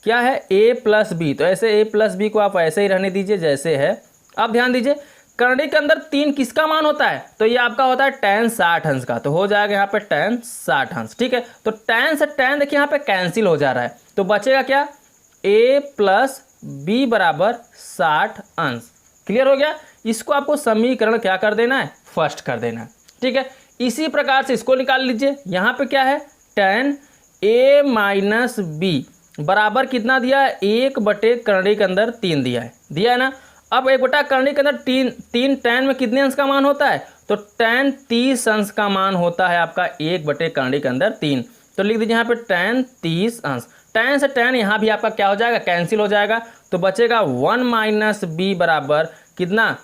Speaker 1: क्या है a प्लस बी, तो ऐसे a प्लस बी को आप ऐसे ही रहने दीजिए जैसे है। अब ध्यान दीजिए करंडी के अंदर 3 किसका मान होता है, तो ये आपका होता है tan 60 अंश का, तो हो जाएगा यहाँ पे tan 60 अंश। ठीक है, तो tan से tan देखिए यहाँ पे कैंसिल हो जा रहा है, तो बचेगा क्या a प्लस बी बराबर 60 अंश। क्लियर हो गया। इसको आपको समीकरण क्या कर देना है, फर्स्ट कर देना है। ठीक है, इसी प्रकार से इसको निकाल लीजिए। यहाँ पे क्या है tan a माइनस बी बराबर कितना दिया है, 1/, करंडी के अंदर 3 दिया है ना। अब 1/, करंडी के अंदर 3 tan में कितने अंश का मान होता है, तो tan 30 अंश का मान होता है आपका 1/, करंडी के अंदर 3। तो लिख दीजिए यहाँ पे tan 30 अंश। tan से tan यहाँ भी आपका क्या हो जाएगा, कैंसिल हो जाएगा, तो बचेगा 1 माइनस बी बराबर कितना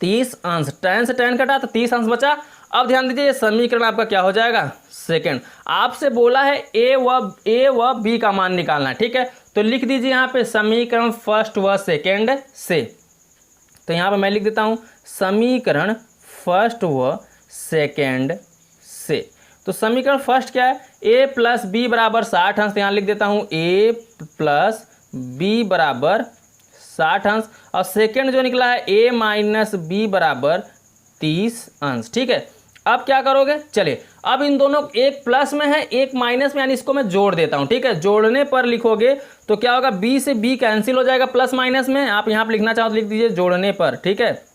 Speaker 1: 30 अंश। tan से tan कटा तो 30 अंश बचा। अब ध्यान दीजिए ये समीकरण आपका क्या हो जाएगा, सेकंड। आपसे बोला है ए व बी का मान निकालना है। ठीक है, तो लिख दीजिए यहाँ पे समीकरण फर्स्ट व सेकंड से। तो यहाँ पे मैं लिख देता हूँ समीकरण फर्स्ट व सेकंड से। तो समीकरण फर्स्ट क्या है, a प्लस बी बराबर 60 अंश, तो यहाँ लिख देता हूँ a प्लस बी बराबर 60 अंश, और सेकंड जो निकला है a माइनस बी बराबर 30 अंश। ठीक है, अब क्या करोगे, चलिए अब इन दोनों एक प्लस में है एक माइनस में, यानी इसको मैं जोड़ देता हूँ। ठीक है, जोड़ने पर लिखोगे तो क्या होगा, b से b कैंसिल हो जाएगा प्लस माइनस में। आप यहाँ पर लिखना चाहो तो लिख दीजिए जोड़ने पर। ठीक है,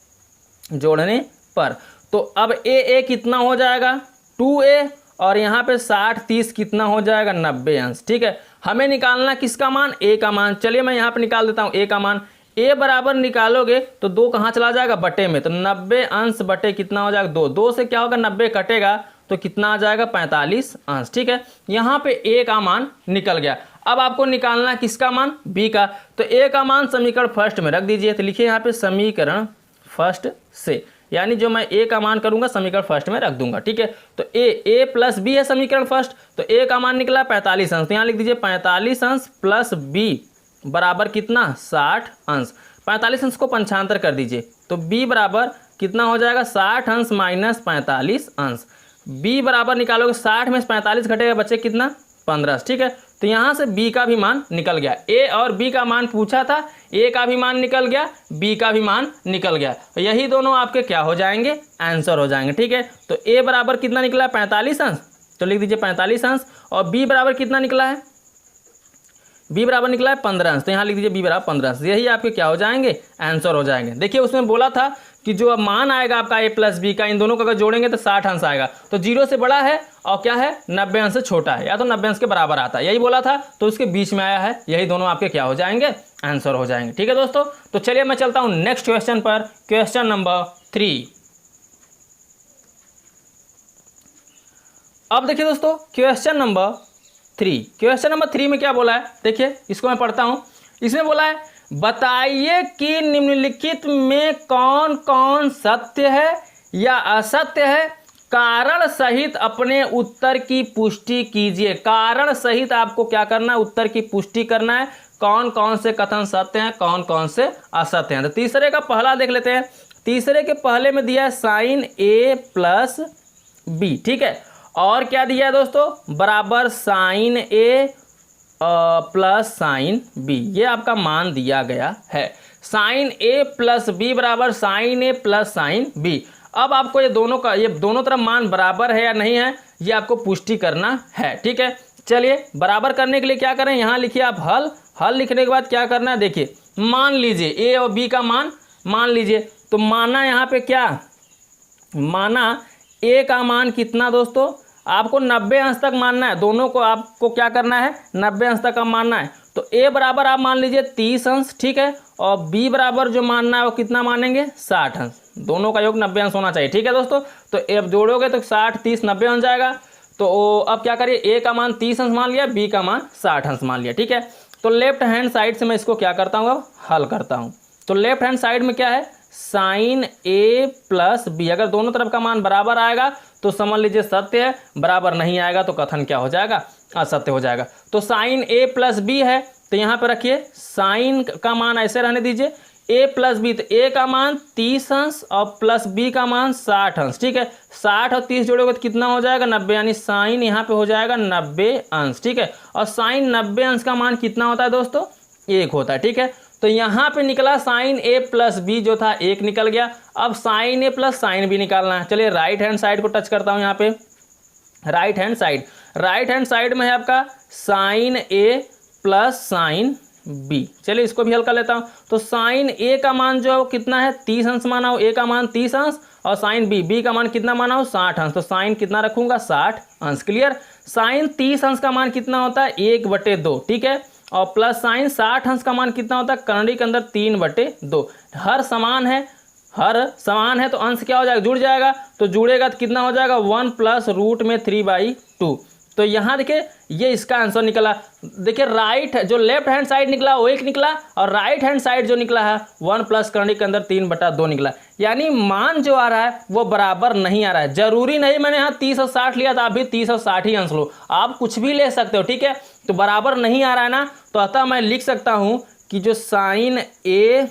Speaker 1: जोड़ने पर तो अब a कितना हो जाएगा 2a, और यहाँ पे 60 30 कितना हो जाएगा 90 अंश। ठीक है, हमें निकालना किसका मान, a का मान। चलिए मैं यहाँ पे निकाल देता हूँ a का मान। a बराबर निकालोगे तो 2 कहाँ चला जाएगा, बटे में, तो 90 अंश बटे कितना हो जाएगा 2। 2 से क्या होगा 90 कटेगा तो कितना आ जाएगा 45 अंश। ठीक है, यहाँ पे a का मान निकल गया। अब आपको निकालना किसका मान, b का। तो a का मान समीकरण फर्स्ट में रख दीजिए। तो लिखिए यहाँ पे समीकरण फर्स्ट से, यानी जो मैं a का मान करूंगा समीकरण फर्स्ट में रख दूंगा। ठीक है, तो a प्लस b है समीकरण फर्स्ट, तो a का मान निकला 45 अंश, तो यहाँ लिख दीजिए 45 अंश प्लस b बराबर कितना 60 अंश। 45 अंश को पंचांतर कर दीजिए, तो b बराबर कितना हो जाएगा 60 अंश माइनस 45 अंश। b बराबर निकालोगे 60 में 45 घटेगा, बचे कितना 15। ठीक है, तो यहाँ से b का भी मान निकल गया। a और b का मान पूछा था, a का भी मान निकल गया, b का भी मान निकल गया। तो यही दोनों आपके क्या हो जाएंगे, आंसर हो जाएंगे। ठीक है, तो a बराबर कितना निकला 45 अंश, तो लिख दीजिए 45 अंश, और b बराबर कितना निकला है, b बराबर निकला है 15 अंश, तो यहाँ लिख दीजिए b बराबर 15 अंश। यही आपके क्या हो जाएंगे, आंसर हो जाएंगे। देखिए उसमें बोला था कि जो मान आएगा आपका a प्लस बी का, इन दोनों को अगर जोड़ेंगे तो 60 अंश आएगा, तो 0 से बड़ा है और क्या है 90 अंश से छोटा है, या तो 90 अंश के बराबर आता है, यही बोला था, तो उसके बीच में आया है। यही दोनों आपके क्या हो जाएंगे, आंसर हो जाएंगे। ठीक है दोस्तों, तो चलिए मैं चलता हूँ नेक्स्ट क्वेश्चन पर, क्वेश्चन नंबर 3। अब देखिए दोस्तों क्वेश्चन नंबर 3, क्वेश्चन नंबर 3 में क्या बोला है, देखिए इसको मैं पढ़ता हूँ। इसमें बोला है बताइए कि निम्नलिखित में कौन कौन सत्य है या असत्य है, कारण सहित अपने उत्तर की पुष्टि कीजिए। कारण सहित आपको क्या करना है, उत्तर की पुष्टि करना है, कौन कौन से कथन सत्य हैं, कौन कौन से असत्य हैं। तो तीसरे का पहला देख लेते हैं। तीसरे के पहले में दिया है साइन a प्लस बी। ठीक है, और क्या दिया है दोस्तों, बराबर sine a plus sine B, ये आपका मान दिया गया है। साइन a प्लस बी बराबर sine a plus sine B. अब आपको ये दोनों तरफ मान बराबर है या नहीं है, ये आपको पुष्टि करना है। ठीक है, चलिए बराबर करने के लिए क्या करें, यहाँ लिखिए आप हल लिखने के बाद क्या करना है, देखिए मान लीजिए a और b का मान लीजिए। तो माना यहाँ पे क्या माना, a का मान कितना दोस्तों, आपको 90 अंश तक मानना है, दोनों को आपको क्या करना है 90 अंश तक मानना है। तो a बराबर आप मान लीजिए 30 अंश। ठीक है, और b बराबर जो मानना है वो कितना मानेंगे 60 अंश, दोनों का योग 90 अंश होना चाहिए। ठीक है दोस्तों, तो अब जोड़ोगे तो 60 30 90 बन जाएगा। तो अब क्या करिए, a का मान 30 अंश मान लिया, b का मान 60 अंश मान लिया। ठीक है, तो लेफ्ट हैंड साइड से मैं इसको क्या करता हूँ, अब हल करता हूँ। तो लेफ्ट हैंड साइड में क्या है, साइन a प्लस बी, अगर दोनों तरफ का मान बराबर आएगा तो समझ लीजिए सत्य है, बराबर नहीं आएगा तो कथन क्या हो जाएगा, असत्य हो जाएगा। तो साइन a प्लस बी है, तो यहाँ पे रखिए साइन का मान ऐसे रहने दीजिए, a प्लस बी, तो a का मान 30 अंश और प्लस b का मान 60 अंश, ठीक है। 60 और 30 जोड़ोगे तो कितना हो जाएगा 90, यानी साइन यहाँ पे हो जाएगा 90 अंश, ठीक है। और साइन 90 अंश का मान कितना होता है दोस्तों 1 होता है, ठीक है। तो यहाँ पे निकला साइन a प्लस बी जो था 1 निकल गया। अब sine a plus sine b निकालना है। चलिए राइट हैंड साइड को टच करता हूँ यहाँ पे, राइट हैंड साइड में है आपका sine a plus sine b। चलिए इसको भी हल कर लेता हूँ। तो साइन a का मान जो है वो कितना है 30 अंश माना हो, a का मान 30 अंश, और साइन b का मान कितना माना हो 60 अंश, तो साइन कितना रखूंगा 60 अंश। क्लियर। साइन 30 अंश का मान कितना होता है 1/2, ठीक है। और प्लस साइन 60 अंश का मान कितना होता है करंडी के अंदर 3/2। हर समान है तो अंश क्या हो जाएगा जुड़ जाएगा, तो जुड़ेगा तो कितना हो जाएगा 1 प्लस रूट में 3/2। तो यहाँ देखिए ये इसका आंसर निकला। देखिए राइट जो लेफ्ट हैंड साइड निकला वो 1 निकला, और राइट हैंड साइड जो निकला है 1 प्लस करंडी के अंदर 3/2 निकला। यानी मान जो आ रहा है वो बराबर नहीं आ रहा है। जरूरी नहीं मैंने यहाँ 30 और 60 लिया था, आप भी 30 और 60 ही अंश लो, आप कुछ भी ले सकते हो, ठीक है। तो बराबर नहीं आ रहा है ना, तो अतः मैं लिख सकता हूँ कि जो साइन a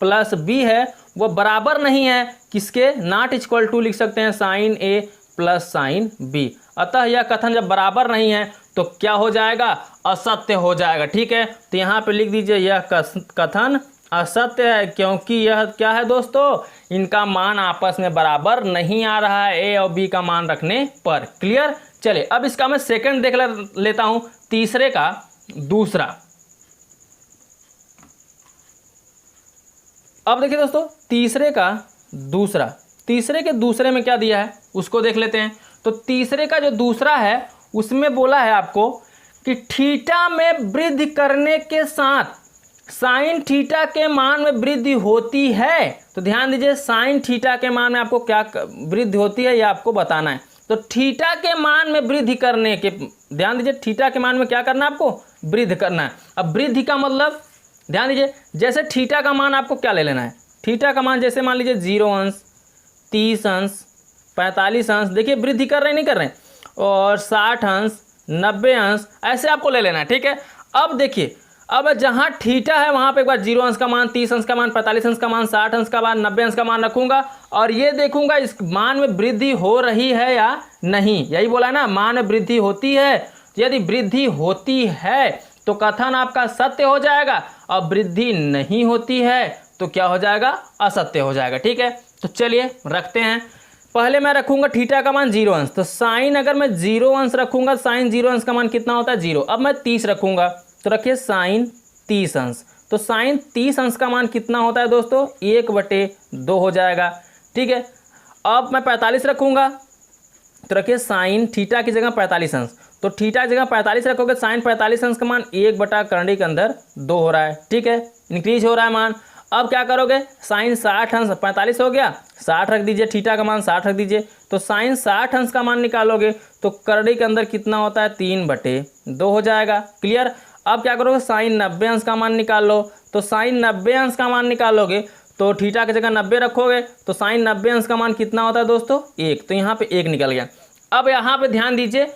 Speaker 1: प्लस b है वो बराबर नहीं है किसके, नॉट इक्वल टू लिख सकते हैं sine a plus sine b। अतः यह कथन जब बराबर नहीं है तो क्या हो जाएगा असत्य हो जाएगा, ठीक है। तो यहाँ पे लिख दीजिए यह कथन असत्य है, क्योंकि यह क्या है दोस्तों इनका मान आपस में बराबर नहीं आ रहा है a और b का मान रखने पर। क्लियर। चलिए अब इसका मैं सेकंड देख लेता हूं, तीसरे का दूसरा। अब देखिए दोस्तों तीसरे के दूसरे में क्या दिया है उसको देख लेते हैं। तो तीसरे का जो दूसरा है उसमें बोला है आपको कि थीटा में वृद्धि करने के साथ साइन थीटा के मान में वृद्धि होती है। तो ध्यान दीजिए साइन थीटा के मान में आपको क्या वृद्धि होती है यह आपको बताना है। तो थीटा के मान में वृद्धि करने के, ध्यान दीजिए थीटा के मान में क्या करना है आपको वृद्धि करना है। अब वृद्धि का मतलब ध्यान दीजिए, जैसे थीटा का मान आपको क्या ले लेना है, थीटा का मान जैसे मान लीजिए 0 अंश 30 अंश 45 अंश, देखिए वृद्धि कर रहे नहीं कर रहे हैं, और 60 अंश 90 अंश ऐसे आपको ले लेना है, ठीक है। अब देखिए अब जहाँ थीटा है वहाँ पे एक बार 0 अंश का मान 30 अंश का मान 45 अंश का मान 60 अंश का मान 90 अंश का मान रखूंगा, और ये देखूंगा इस मान में वृद्धि हो रही है या नहीं। यही बोला ना मान में वृद्धि होती है। यदि वृद्धि होती है तो कथन आपका सत्य हो जाएगा, और वृद्धि नहीं होती है तो क्या हो जाएगा असत्य हो जाएगा, ठीक है। तो चलिए रखते हैं। पहले मैं रखूंगा थीटा का मान 0 अंश, तो साइन अगर मैं 0 अंश रखूंगा साइन 0 अंश का मान कितना होता है 0। अब मैं 30 रखूंगा तो रखिए साइन 30 अंश, तो साइन 30 अंश का मान कितना होता है दोस्तों 1/2 हो जाएगा, ठीक है। अब मैं 45 रखूंगा तो रखिए साइन थीटा की जगह 45 अंश, तो थीटा की जगह 45 रखोगे साइन 45 अंश का मान 1/करंडी के अंदर 2 हो रहा है, ठीक है, इंक्रीज हो रहा है मान। अब क्या करोगे साइन 60 अंश 45 हो गया 60 रख दीजिए, थीटा का मान 60 रख दीजिए, तो साइन 60 अंश का मान निकालोगे तो करंडी के अंदर कितना होता है 3/2 हो जाएगा। क्लियर। अब क्या करोगे साइन 90 अंश का मान निकाल लो, तो साइन 90 अंश का मान निकालोगे तो थीटा की जगह 90 रखोगे तो साइन 90 अंश का मान कितना होता है दोस्तों 1, तो यहाँ पे 1 निकल गया। अब यहाँ पे ध्यान दीजिए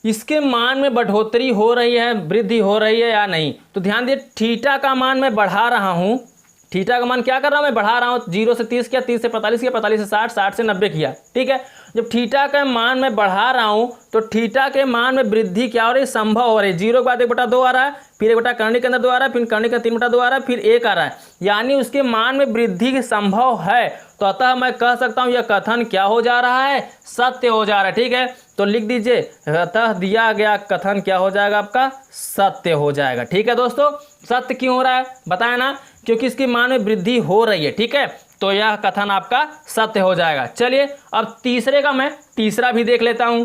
Speaker 1: इसके मान में बढ़ोतरी हो रही है वृद्धि हो रही है या नहीं। तो ध्यान दीजिए थीटा का मान मैं बढ़ा रहा हूँ, थीटा का मान क्या कर रहा हूँ मैं बढ़ा रहा हूँ, 0 से 30 किया 30 से 45 किया 45 से 60 60 से 90 किया, ठीक है। जब थीटा का मान मैं बढ़ा रहा हूँ तो थीटा के मान में वृद्धि क्या हो रही है संभव हो रही है। 0 के बाद 1/2 आ रहा है, फिर 1 करंडी के अंदर 2 आ रहा है, फिर करंडी का 3/2 आ रहा है, फिर 1 आ रहा है, यानी उसके मान में वृद्धि संभव है। तो अतः मैं कह सकता हूँ यह कथन क्या हो जा रहा है सत्य हो जा रहा है, ठीक है। तो लिख दीजिए अतः दिया गया कथन क्या हो जाएगा आपका सत्य हो जाएगा, ठीक है दोस्तों। सत्य क्यों हो रहा है बताया ना, क्योंकि इसकी मान में वृद्धि हो रही है, ठीक है। तो यह कथन आपका सत्य हो जाएगा। चलिए अब तीसरे का मैं तीसरा भी देख लेता हूं।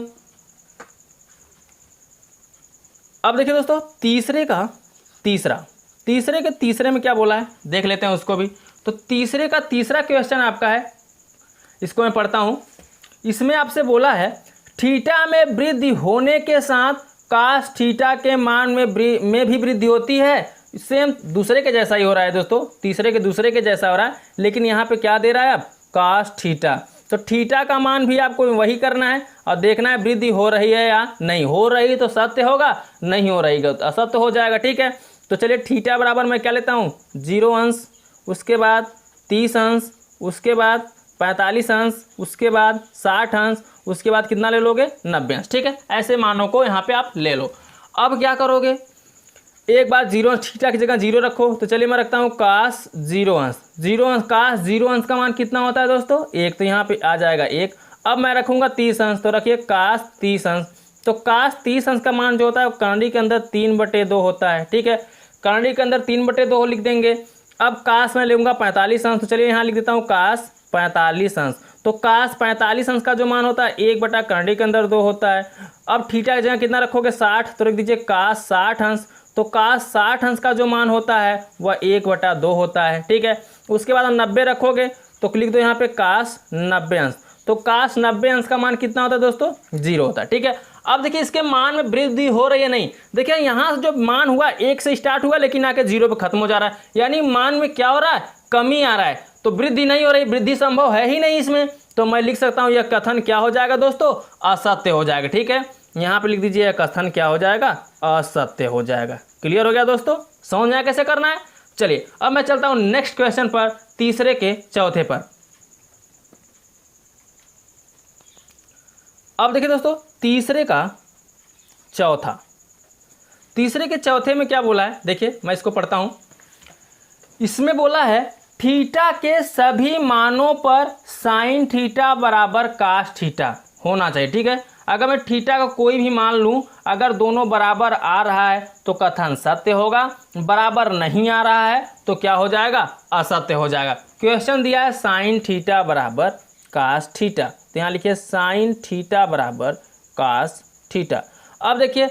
Speaker 1: अब देखिए दोस्तों तीसरे के तीसरे में क्या बोला है देख लेते हैं उसको भी। तो तीसरे का तीसरा क्वेश्चन आपका है, इसको मैं पढ़ता हूं। इसमें आपसे बोला है थीटा में वृद्धि होने के साथ कास थीटा के मान में भी वृद्धि होती है। सेम दूसरे के जैसा ही हो रहा है दोस्तों, तीसरे के दूसरे के जैसा हो रहा है, लेकिन यहाँ पे क्या दे रहा है अब कास थीटा। तो थीटा का मान भी आपको वही करना है और देखना है वृद्धि हो रही है या नहीं। हो रही तो सत्य होगा, नहीं हो रही तो असत्य हो जाएगा, ठीक है। तो चलिए थीटा बराबर मैं क्या लेता हूँ 0 अंश उसके बाद 30 अंश, उसके बाद 45 अंश, उसके बाद 60 अंश, उसके बाद कितना ले लोगे 90 अंश। ठीक है, ऐसे मानों को यहाँ पे आप ले लो। अब क्या करोगे, एक बार जीरो अंश थीटा की जगह जीरो रखो, तो चलिए मैं रखता हूँ कास 0 अंश। 0 अंश कास 0 अंश का मान कितना होता है दोस्तों 1, तो यहाँ पे आ जाएगा 1। अब मैं रखूँगा 30 अंश, तो रखिए कास 30 अंश। तो कास 30 अंश का मान जो होता है वो करंडी के अंदर 3/2 होता है। ठीक है, करंडी के अंदर 3/2 लिख देंगे। अब कास मैं लूँगा 45 अंश, तो चलिए यहाँ लिख देता हूँ कास 45 अंश। तो कास 45 अंश का जो मान होता है 1/करंडी के अंदर 2 होता है। अब थीटा की जगह कितना रखोगे 60, तो रख दीजिए कास 60 अंश। तो कास 60 अंश का जो मान होता है वह 1/2 होता है। ठीक है, उसके बाद हम 90 रखोगे तो लिख दो यहाँ पे कास 90 अंश। तो कास 90 अंश का मान कितना होता है दोस्तों 0 होता है। ठीक है, अब देखिए इसके मान में वृद्धि हो रही है नहीं, देखिए यहाँ जो मान हुआ 1 से स्टार्ट हुआ लेकिन आके 0 पे खत्म हो जा रहा है, यानी मान में क्या हो रहा है कमी आ रहा है, तो वृद्धि नहीं हो रही, वृद्धि संभव है ही नहीं इसमें। तो मैं लिख सकता हूँ यह कथन क्या हो जाएगा दोस्तों असत्य हो जाएगा। ठीक है, यहाँ पे लिख दीजिए यह कथन क्या हो जाएगा असत्य हो जाएगा। क्लियर हो गया दोस्तों, समझ में आया कैसे करना है। चलिए अब मैं चलता हूँ नेक्स्ट क्वेश्चन पर, तीसरे के चौथे पर। अब देखिए दोस्तों तीसरे का चौथा, तीसरे के चौथे में क्या बोला है, देखिए मैं इसको पढ़ता हूं। इसमें बोला है थीटा के सभी मानों पर साइन थीटा बराबर कास थीटा होना चाहिए। ठीक है, अगर मैं थीटा का कोई भी मान लूं, अगर दोनों बराबर आ रहा है तो कथन सत्य होगा, बराबर नहीं आ रहा है तो क्या हो जाएगा असत्य हो जाएगा। क्वेश्चन दिया है साइन थीटा बराबर कास थीटा, तो यहाँ लिखिए साइन थीटा बराबर कास थीटा। अब देखिए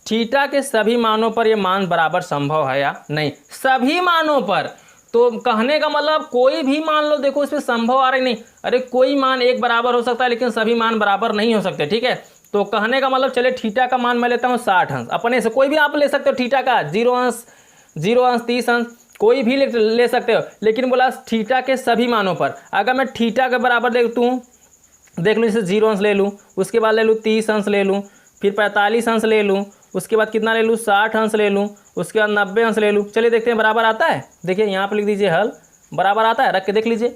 Speaker 1: थीटा के सभी मानों पर ये मान बराबर संभव है या नहीं, सभी मानों पर, तो कहने का मतलब कोई भी मान लो, देखो इसमें संभव आ रही नहीं, अरे कोई मान एक बराबर हो सकता है लेकिन सभी मान बराबर नहीं हो सकते। ठीक है, तो कहने का मतलब चले थीटा का मान मैं लेता हूँ 60 अंश, अपने से कोई भी आप ले सकते हो थीटा का 0 अंश 30 अंश कोई भी ले सकते हो, लेकिन बोला थीटा के सभी मानों पर। अगर मैं थीटा के बराबर देख लूँ, इसे 0 अंश ले लूँ, उसके बाद ले लूँ 30 अंश ले लूँ, फिर 45 अंश ले लूँ, उसके बाद कितना ले लूँ 60 अंश ले लूँ, उसके बाद 90 अंश ले लूँ। चलिए देखते हैं बराबर आता है। देखिए यहाँ पे लिख दीजिए हल, बराबर आता है, रख के देख लीजिए।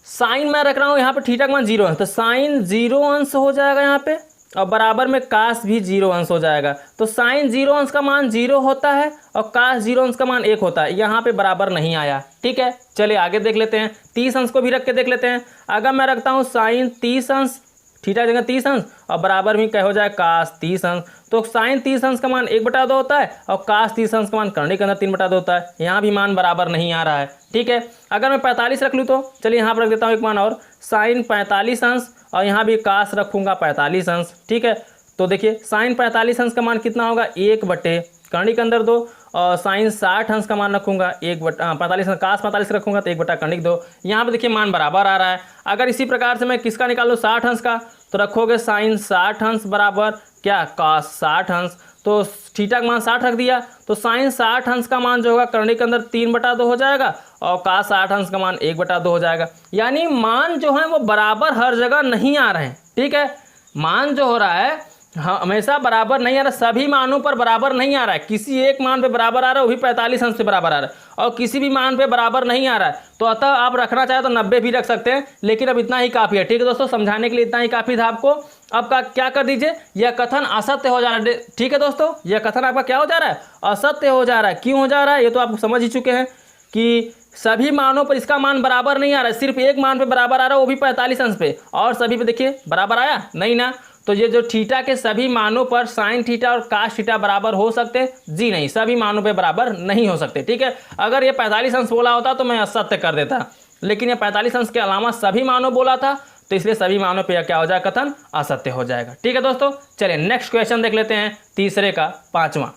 Speaker 1: साइन मैं रख रहा हूँ यहाँ पे थीटा का मान 0 अंश, तो साइन 0 अंश हो जाएगा यहाँ पे, और बराबर में कास भी 0 अंश हो जाएगा। तो साइन 0 अंश का मान 0 होता है और कास 0 अंश का मान 1 होता है, यहाँ पे बराबर नहीं आया। ठीक है, चलिए आगे देख लेते हैं, 30 अंश को भी रख के देख लेते हैं। अगर मैं रखता हूँ साइन 30 अंश, थीटा जगह 30 अंश और बराबर भी क्या हो जाए कास 30 अंश, तो साइन 30 अंश का मान 1/2 होता है और कास 30 अंश का मान करंडी के अंदर 3/2 होता है, यहाँ भी मान बराबर नहीं आ रहा है। ठीक है, अगर मैं 45 रख लूँ तो चलिए यहाँ पर रख देता हूँ एक मान और, साइन 45 अंश और यहाँ भी कास रखूँगा 45 अंश। ठीक है, तो देखिए साइन 45 अंश का मान कितना होगा 1/, करंडी के अंदर 2, और साइन 60 अंश का मान रखूँगा 1/45, कास 45 रखूँगा तो 1/, करंडी 2। यहाँ पे देखिए मान बराबर आ रहा है। अगर इसी प्रकार से मैं किसका निकालूँ 60 अंश का, तो रखोगे साइन 60 अंश बराबर क्या कास 60 अंश, तो थीटा का मान 60 रख दिया, तो साइन 60 अंश का मान जो होगा करंडी के अंदर 3/2 हो जाएगा और कास 60 अंश का मान 1/2 हो जाएगा। यानी मान जो है वो बराबर हर जगह नहीं आ रहे हैं। ठीक है, मान जो हो रहा है हमेशा बराबर नहीं आ रहा, सभी मानों पर बराबर नहीं आ रहा है, किसी एक मान पे बराबर आ रहा है वो भी 45 अंश पे बराबर आ रहा है, और किसी भी मान पे बराबर नहीं आ रहा है। तो अतः आप रखना चाहे तो 90 भी रख सकते हैं, लेकिन अब इतना ही काफ़ी है। ठीक है दोस्तों, समझाने के लिए इतना ही काफ़ी था आपको। अब का क्या कर दीजिए, यह कथन असत्य हो जा रहा है। ठीक है दोस्तों, यह कथन आपका क्या हो जा रहा है असत्य हो जा रहा है। क्यों हो जा रहा है ये तो आप समझ ही चुके हैं कि सभी मानों पर इसका मान बराबर नहीं आ रहा है, सिर्फ एक मान पे बराबर आ रहा है वो भी 45 अंश पे, और सभी पे देखिए बराबर आया नहीं ना। तो ये जो थीटा के सभी मानों पर साइन थीटा और कास थीटा बराबर हो सकते हैं जी नहीं, सभी मानों पे बराबर नहीं हो सकते। ठीक है, अगर ये 45 अंश बोला होता तो मैं असत्य कर देता, लेकिन ये 45 अंश के अलावा सभी मानों बोला था, तो इसलिए सभी मानों पे क्या हो जाएगा कथन असत्य हो जाएगा। ठीक है दोस्तों, चलिए नेक्स्ट क्वेश्चन देख लेते हैं, तीसरे का पांचवा।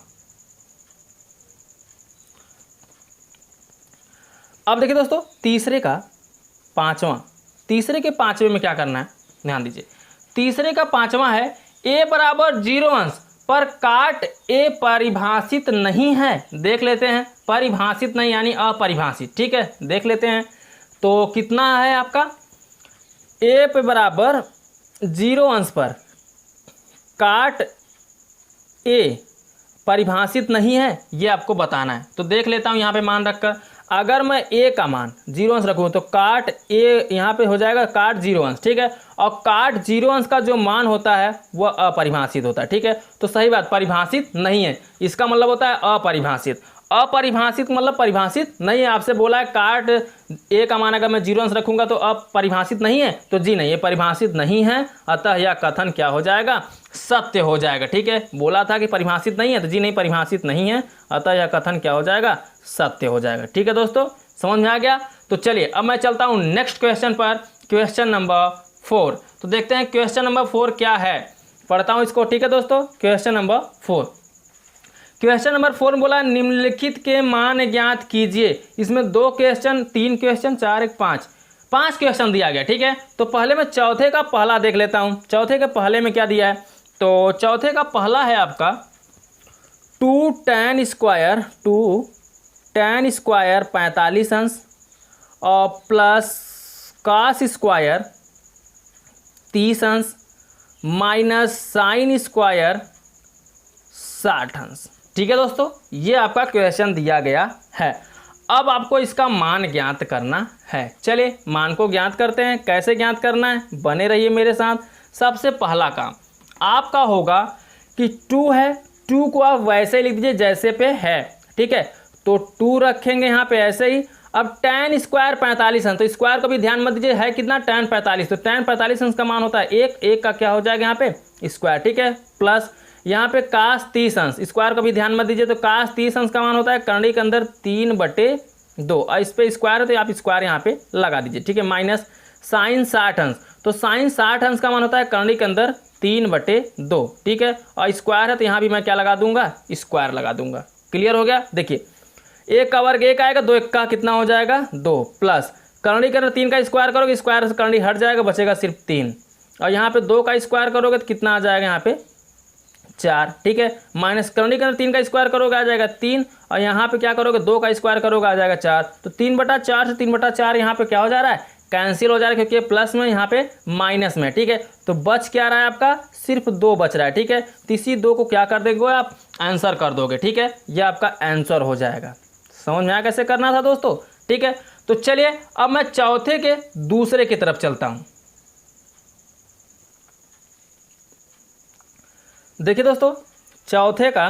Speaker 1: अब देखिए दोस्तों तीसरे का पांचवा, तीसरे के पांचवे में क्या करना है ध्यान दीजिए। तीसरे का पांचवा है a बराबर 0 अंश पर काट a परिभाषित नहीं है। देख लेते हैं, परिभाषित नहीं यानी अपरिभाषित। ठीक है, देख लेते हैं तो कितना है आपका a पे बराबर 0 अंश पर काट a परिभाषित नहीं है, ये आपको बताना है। तो देख लेता हूँ यहाँ पे मान रखकर, अगर मैं ए का मान 0 अंश रखूँ तो काट ए यहाँ पे हो जाएगा काट 0 अंश, ठीक है। और काट 0 अंश का जो मान होता है वह अपरिभाषित होता है, ठीक है। तो सही बात, परिभाषित नहीं है, इसका मतलब होता है अपरिभाषित। अपरिभाषित मतलब परिभाषित नहीं है। आपसे बोला है काट ए का मान अगर मैं 0 अंश रखूंगा तो अपरिभाषित नहीं है, तो जी नहीं, ये परिभाषित नहीं है, अतः यह कथन क्या हो जाएगा, सत्य हो जाएगा, ठीक है। बोला था कि परिभाषित नहीं है, तो जी नहीं, परिभाषित नहीं है, अतः यह कथन क्या हो जाएगा, सत्य हो जाएगा, ठीक है दोस्तों, समझ में आ गया। तो चलिए अब मैं चलता हूँ नेक्स्ट क्वेश्चन पर, क्वेश्चन नंबर 4। तो देखते हैं क्वेश्चन नंबर 4 क्या है, पढ़ता हूँ इसको, ठीक है दोस्तों। क्वेश्चन नंबर 4, क्वेश्चन नंबर 4 में बोला निम्नलिखित के मान ज्ञात कीजिए। इसमें 2 क्वेश्चन, 3 क्वेश्चन, 4 1 5 क्वेश्चन दिया गया, ठीक है। तो पहले मैं चौथे का पहला देख लेता हूँ। चौथे के पहले में क्या दिया है, तो चौथे का पहला है आपका 2 tan स्क्वायर 45 अंश और प्लस cos स्क्वायर 30 अंश माइनस साइन स्क्वायर 60 अंश, ठीक है दोस्तों। ये आपका क्वेश्चन दिया गया है। अब आपको इसका मान ज्ञात करना है। चलिए मान को ज्ञात करते हैं। कैसे ज्ञात करना है, बने रहिए मेरे साथ। सबसे पहला काम आपका होगा कि 2 है, 2 को आप वैसे ही लिख दीजिए जैसे पे है, ठीक है। तो 2 रखेंगे यहाँ पे ऐसे ही। अब tan स्क्वायर 45 अंश, तो स्क्वायर को भी ध्यान मत दीजिए, है कितना tan 45, तो tan 45 अंश का मान होता है 1 का क्या हो जाएगा यहाँ पे स्क्वायर, ठीक है। प्लस यहाँ पे cos 30 अंश, स्क्वायर को भी ध्यान मत दीजिए, तो cos 30 अंश का मान होता है करंडी के अंदर 3/2, और इस पे स्क्वायर है तो आप स्क्वायर यहाँ पे लगा दीजिए, ठीक है। माइनस साइन 60 अंश, तो साइन 60 अंश का मान होता है करंडी के अंदर 3/2, ठीक है। और स्क्वायर है तो यहाँ भी मैं क्या लगा दूंगा, स्क्वायर लगा दूंगा। क्लियर हो गया। देखिए 1 का वर्ग 1 आएगा, 2 1 का कितना हो जाएगा 2, प्लस करंडी के अंदर 3 का स्क्वायर करोगे, स्क्वायर से करंडी हट जाएगा, बचेगा सिर्फ 3, और यहाँ पे 2 का स्क्वायर करोगे तो कितना आ जाएगा यहाँ पे 4, ठीक है। माइनस करंडी के अंदर 3 का स्क्वायर करोगे आ जाएगा 3, और यहाँ पे क्या करोगे 2 का स्क्वायर करोगे आ जाएगा 4, तो 3/4 से 3/4 यहाँ पे क्या हो जा रहा है, कैंसिल हो जा रहा है, क्योंकि प्लस में यहाँ पे माइनस में, ठीक है। तो बच क्या रहा है आपका, सिर्फ 2 बच रहा है, ठीक है। तो इसी 2 को क्या कर देंगे आप, आंसर कर दोगे, ठीक है। यह आपका आंसर हो जाएगा। समझ में आया कैसे करना था दोस्तों, ठीक है। तो चलिए अब मैं चौथे के दूसरे की तरफ चलता हूं। देखिए दोस्तों चौथे का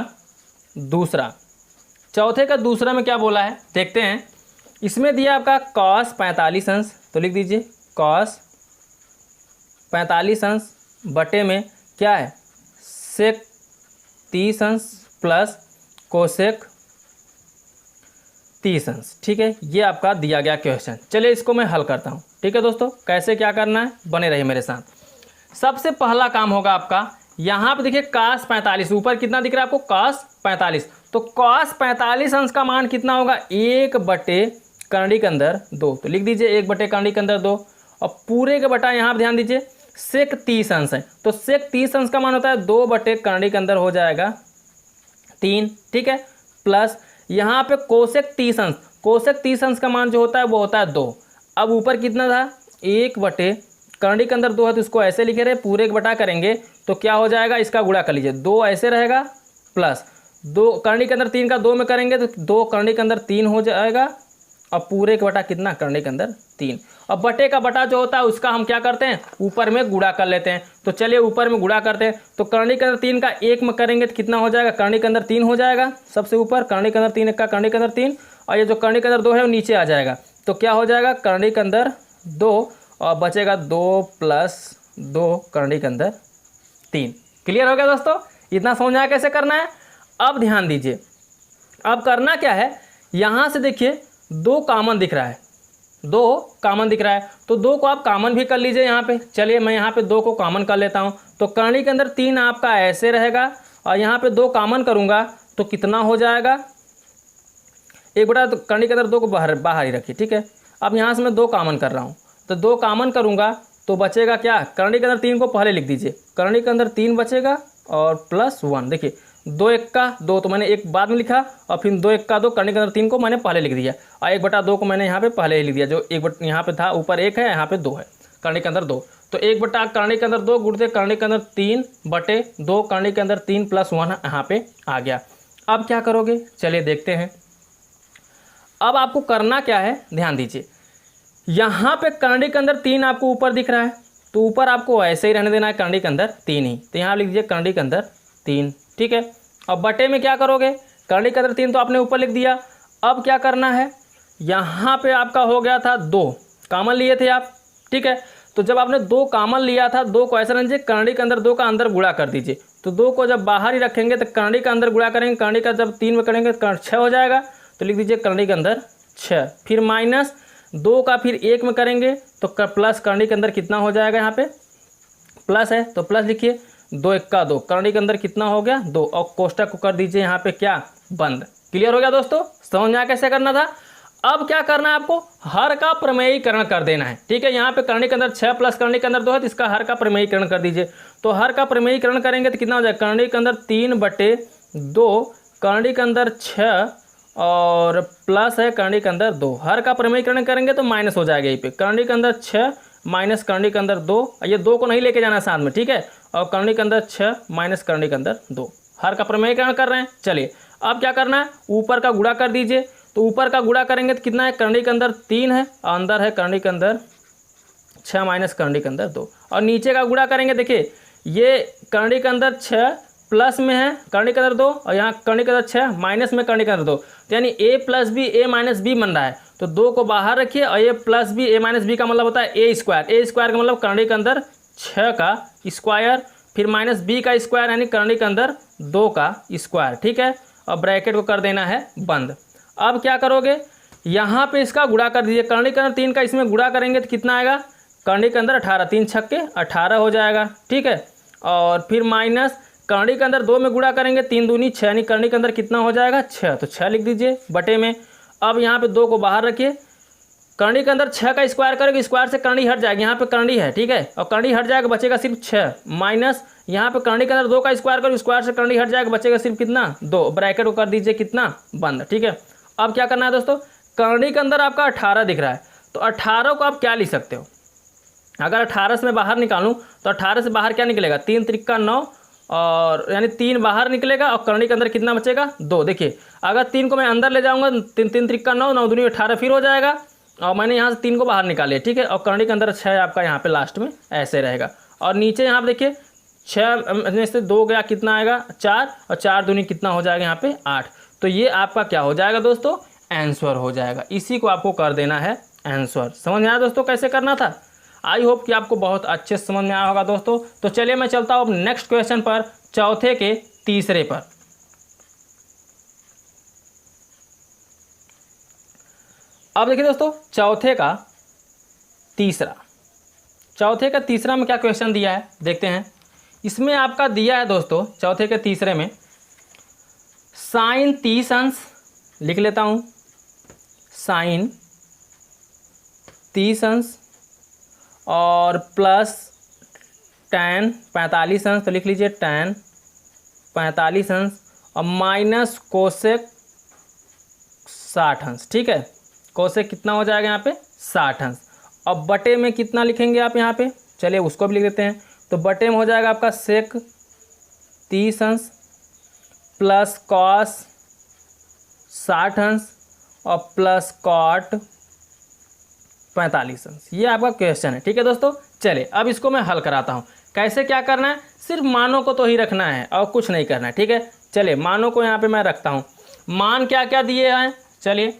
Speaker 1: दूसरा में क्या बोला है देखते हैं। इसमें दिया आपका cos 45 अंश, तो लिख दीजिए cos 45 अंश बटे में क्या है sec 30 अंश प्लस cosec 30 अंश, ठीक है। ये आपका दिया गया क्वेश्चन। चलिए इसको मैं हल करता हूँ, ठीक है दोस्तों। कैसे क्या करना है, बने रहिए मेरे साथ। सबसे पहला काम होगा आपका, यहाँ पे देखिए cos 45, ऊपर कितना दिख रहा है आपको cos 45, तो cos 45 अंश का मान कितना होगा 1/करंडी के अंदर 2, तो लिख दीजिए 1/करंडी के अंदर 2, और पूरे के बटा यहाँ पर ध्यान दीजिए sec 30 अंश है, तो sec 30 अंश का मान होता है 2/करंडी के अंदर हो जाएगा 3, ठीक है। प्लस यहाँ पे cosec 30 अंश, cosec 30 अंश का मान जो होता है वो होता है 2। अब ऊपर कितना था 1/करंडी के अंदर 2 है, तो इसको ऐसे लिखे रहे, पूरे के बटा करेंगे तो क्या हो जाएगा, इसका गुणा कर लीजिए, 2 ऐसे रहेगा, प्लस 2 करंडी के अंदर 3 का 2 में करेंगे तो 2 करंडी के अंदर 3 हो जाएगा, और पूरे के बटा कितना करंडी के अंदर 3, और बटे का बटा जो होता है उसका हम क्या करते हैं ऊपर में गुणा कर लेते हैं। तो चलिए ऊपर में गुणा करते हैं, तो करंडी के अंदर 3 का 1 में करेंगे तो कितना हो जाएगा, करंडी के अंदर 3 हो जाएगा, सबसे ऊपर करंडी के अंदर 3 का करंडी के अंदर 3, और ये जो करंडी के अंदर 2 है वो नीचे आ जाएगा, तो क्या हो जाएगा करंडी के अंदर 2, और बचेगा 2 + 2 करंडी के अंदर 3। क्लियर हो गया दोस्तों, इतना समझ आया कैसे करना है। अब ध्यान दीजिए, अब करना क्या है, यहाँ से देखिए 2 कॉमन दिख रहा है, 2 कॉमन दिख रहा है, तो 2 को आप कॉमन भी कर लीजिए यहाँ पे। चलिए मैं यहाँ पे 2 को कॉमन कर लेता हूँ, तो करंडी के अंदर 3 आपका ऐसे रहेगा, और यहाँ पे 2 कॉमन करूँगा तो कितना हो जाएगा, एक बटा, तो करंडी के अंदर 2 को बाहर ही रखिए, ठीक है। अब यहाँ से मैं 2 कॉमन कर रहा हूँ, तो 2 कॉमन करूँगा तो बचेगा क्या, करंडी के अंदर 3 को पहले लिख दीजिए, करंडी के अंदर 3 बचेगा, और प्लस 1, देखिए 2 1 का 2 तो मैंने एक बाद में लिखा, और फिर 2 1 का 2 करंडी के अंदर 3 को मैंने पहले लिख दिया, और 1/2 को मैंने यहाँ पे पहले ही लिख दिया, जो यहाँ पे था ऊपर 1 है यहाँ पे 2 है, करंडी के अंदर 2, तो 1 करंडी के अंदर 2 गुणते करंडी के अंदर 3/2 करंडी के अंदर 3 + 1 यहाँ पे आ गया। अब क्या करोगे, चलिए देखते हैं। अब आपको करना क्या है, ध्यान दीजिए, यहाँ पे करंडी के अंदर 3 आपको ऊपर दिख रहा है, तो ऊपर आपको ऐसे ही रहने देना है, करंडी के अंदर 3 ही, तो यहाँ लिख दीजिए करंडी के अंदर 3, ठीक है। अब बटे में क्या करोगे, करंडी के अंदर 3 तो आपने ऊपर लिख दिया। अब क्या करना है, यहाँ पे आपका हो गया था 2 कॉमन लिए थे आप, ठीक है। तो जब आपने 2 कॉमन लिया था, 2 को ऐसा लीजिए करंडी के अंदर 2 का अंदर गुणा कर दीजिए, तो 2 को जब बाहर ही रखेंगे तो करंडी का अंदर गुणा करेंगे, करंडी का जब 3 में करेंगे तो 6 हो जाएगा, तो लिख दीजिए करंडी के अंदर 6, फिर माइनस 2 का फिर 1 में करेंगे तो प्लस करंडी के अंदर कितना हो जाएगा, यहाँ पे प्लस है तो प्लस लिखिए, 2 1 2, करंडी के अंदर कितना हो गया 2, और कोष्टक को कर दीजिए यहाँ पे क्या, बंद। क्लियर हो गया दोस्तों, समझ में आया कैसे करना था। अब क्या करना है, आपको हर का प्रमेयीकरण कर देना है, ठीक है। यहाँ पे करंडी के अंदर 6 प्लस करंडी के अंदर 2 है, तो इसका हर का प्रमेयीकरण कर दीजिए। तो हर का प्रमेयीकरण करेंगे तो कितना हो जाएगा, करंडी के अंदर 3/2, करंडी के अंदर 6 और प्लस है करंडी के अंदर 2, हर का प्रमेयीकरण करेंगे तो माइनस हो जाएगा, यहीं पे करंडी के अंदर 6 माइनस करंडी के अंदर 2, ये 2 को नहीं लेके जाना साथ में, ठीक है। और करंडी के अंदर 6 माइनस करंडी के अंदर 2, हर का प्रमेयीकरण कर रहे हैं। चलिए अब क्या करना है, ऊपर का गुणा कर दीजिए, तो ऊपर का गुणा करेंगे तो कितना है, करंडी के अंदर 3 है, अंदर है करंडी के अंदर 6 माइनस करंडी के अंदर 2, और नीचे का गुणा करेंगे, देखिए ये करंडी के अंदर 6 प्लस में है करंडी के अंदर 2, और यहाँ करंडी के अंदर 6 माइनस में करंडी के अंदर 2, तो यानी a plus B A minus B बन रहा है, तो 2 को बाहर रखिए, और a plus B A minus B का मतलब होता है a स्क्वायर का मतलब करंडी के अंदर 6 का स्क्वायर, फिर माइनस बी का स्क्वायर यानी करंडी के अंदर 2 का स्क्वायर, ठीक है। और ब्रैकेट को कर देना है बंद। अब क्या करोगे, यहाँ पे इसका गुणा कर दीजिए, करंडी के अंदर 3 का इसमें गुणा करेंगे तो कितना आएगा, करंडी के अंदर 18, 3 छक्के 18 हो जाएगा, ठीक है। और फिर माइनस करंडी के अंदर 2 में गुणा करेंगे, 3 दूनी 6, यानी करंडी के अंदर कितना हो जाएगा 6, तो 6 लिख दीजिए बटे में। अब यहाँ पे 2 को बाहर रखिए, करंडी के अंदर 6 का स्क्वायर करोगे, स्क्वायर से करंडी हट जाएगी, यहाँ पे करंडी है, ठीक है, और करंडी हट जाएगा बचेगा सिर्फ 6, माइनस यहाँ पे करंडी के अंदर 2 का स्क्वायर करोगे, स्क्वायर से करंडी हट जाएगा बचेगा सिर्फ कितना 2, ब्रैकेट को कर दीजिए कितना बंद, ठीक है। अब क्या करना है दोस्तों, करंडी के अंदर आपका 18 दिख रहा है, तो 18 को आप क्या लिख सकते हो, अगर 18 से मैं बाहर निकालूं तो 18 से बाहर क्या निकलेगा, 3 त्रिका 9, और यानी 3 बाहर निकलेगा, और करंडी के अंदर कितना बचेगा 2। देखिए अगर 3 को मैं अंदर ले जाऊंगा, 3 त्रिका 9, 9 दूनी 18 फिर हो जाएगा, और मैंने यहाँ से 3 को बाहर निकाले, ठीक है, और करंडी के अंदर 6 आपका यहाँ पे लास्ट में ऐसे रहेगा। और नीचे यहाँ पे देखिए 6 में से 2 गया, कितना आएगा 4, और 4 दूनी कितना हो जाएगा यहाँ पे 8, तो ये आपका क्या हो जाएगा दोस्तों, आंसर हो जाएगा। इसी को आपको कर देना है आंसर। समझ में आया दोस्तों कैसे करना था। आई होप कि आपको बहुत अच्छे से समझ में आया होगा दोस्तों। तो चलिए मैं चलता हूँ अब नेक्स्ट क्वेश्चन पर, चौथे के तीसरे पर। अब देखिए दोस्तों चौथे का तीसरा में क्या क्वेश्चन दिया है देखते हैं। इसमें आपका दिया है दोस्तों चौथे के तीसरे में साइन 30 अंश, लिख लेता हूँ साइन 30 अंश और प्लस tan 45 अंश, तो लिख लीजिए tan 45 अंश और माइनस कोसेक 60 अंश, ठीक है। कोसेक कितना हो जाएगा यहाँ पे 60 अंश, अब बटे में कितना लिखेंगे आप यहाँ पे, चलिए उसको भी लिख देते हैं। तो बटे में हो जाएगा आपका सेक 30 अंश प्लस कॉस 60 अंश और प्लस कॉट 45 अंश। ये आपका क्वेश्चन है, ठीक है दोस्तों। चलिए अब इसको मैं हल कराता हूँ। कैसे क्या करना है, सिर्फ मानों को तो ही रखना है और कुछ नहीं करना है, ठीक है। चलिए मानों को यहाँ पे मैं रखता हूँ। मान क्या क्या दिए हैं, चलिए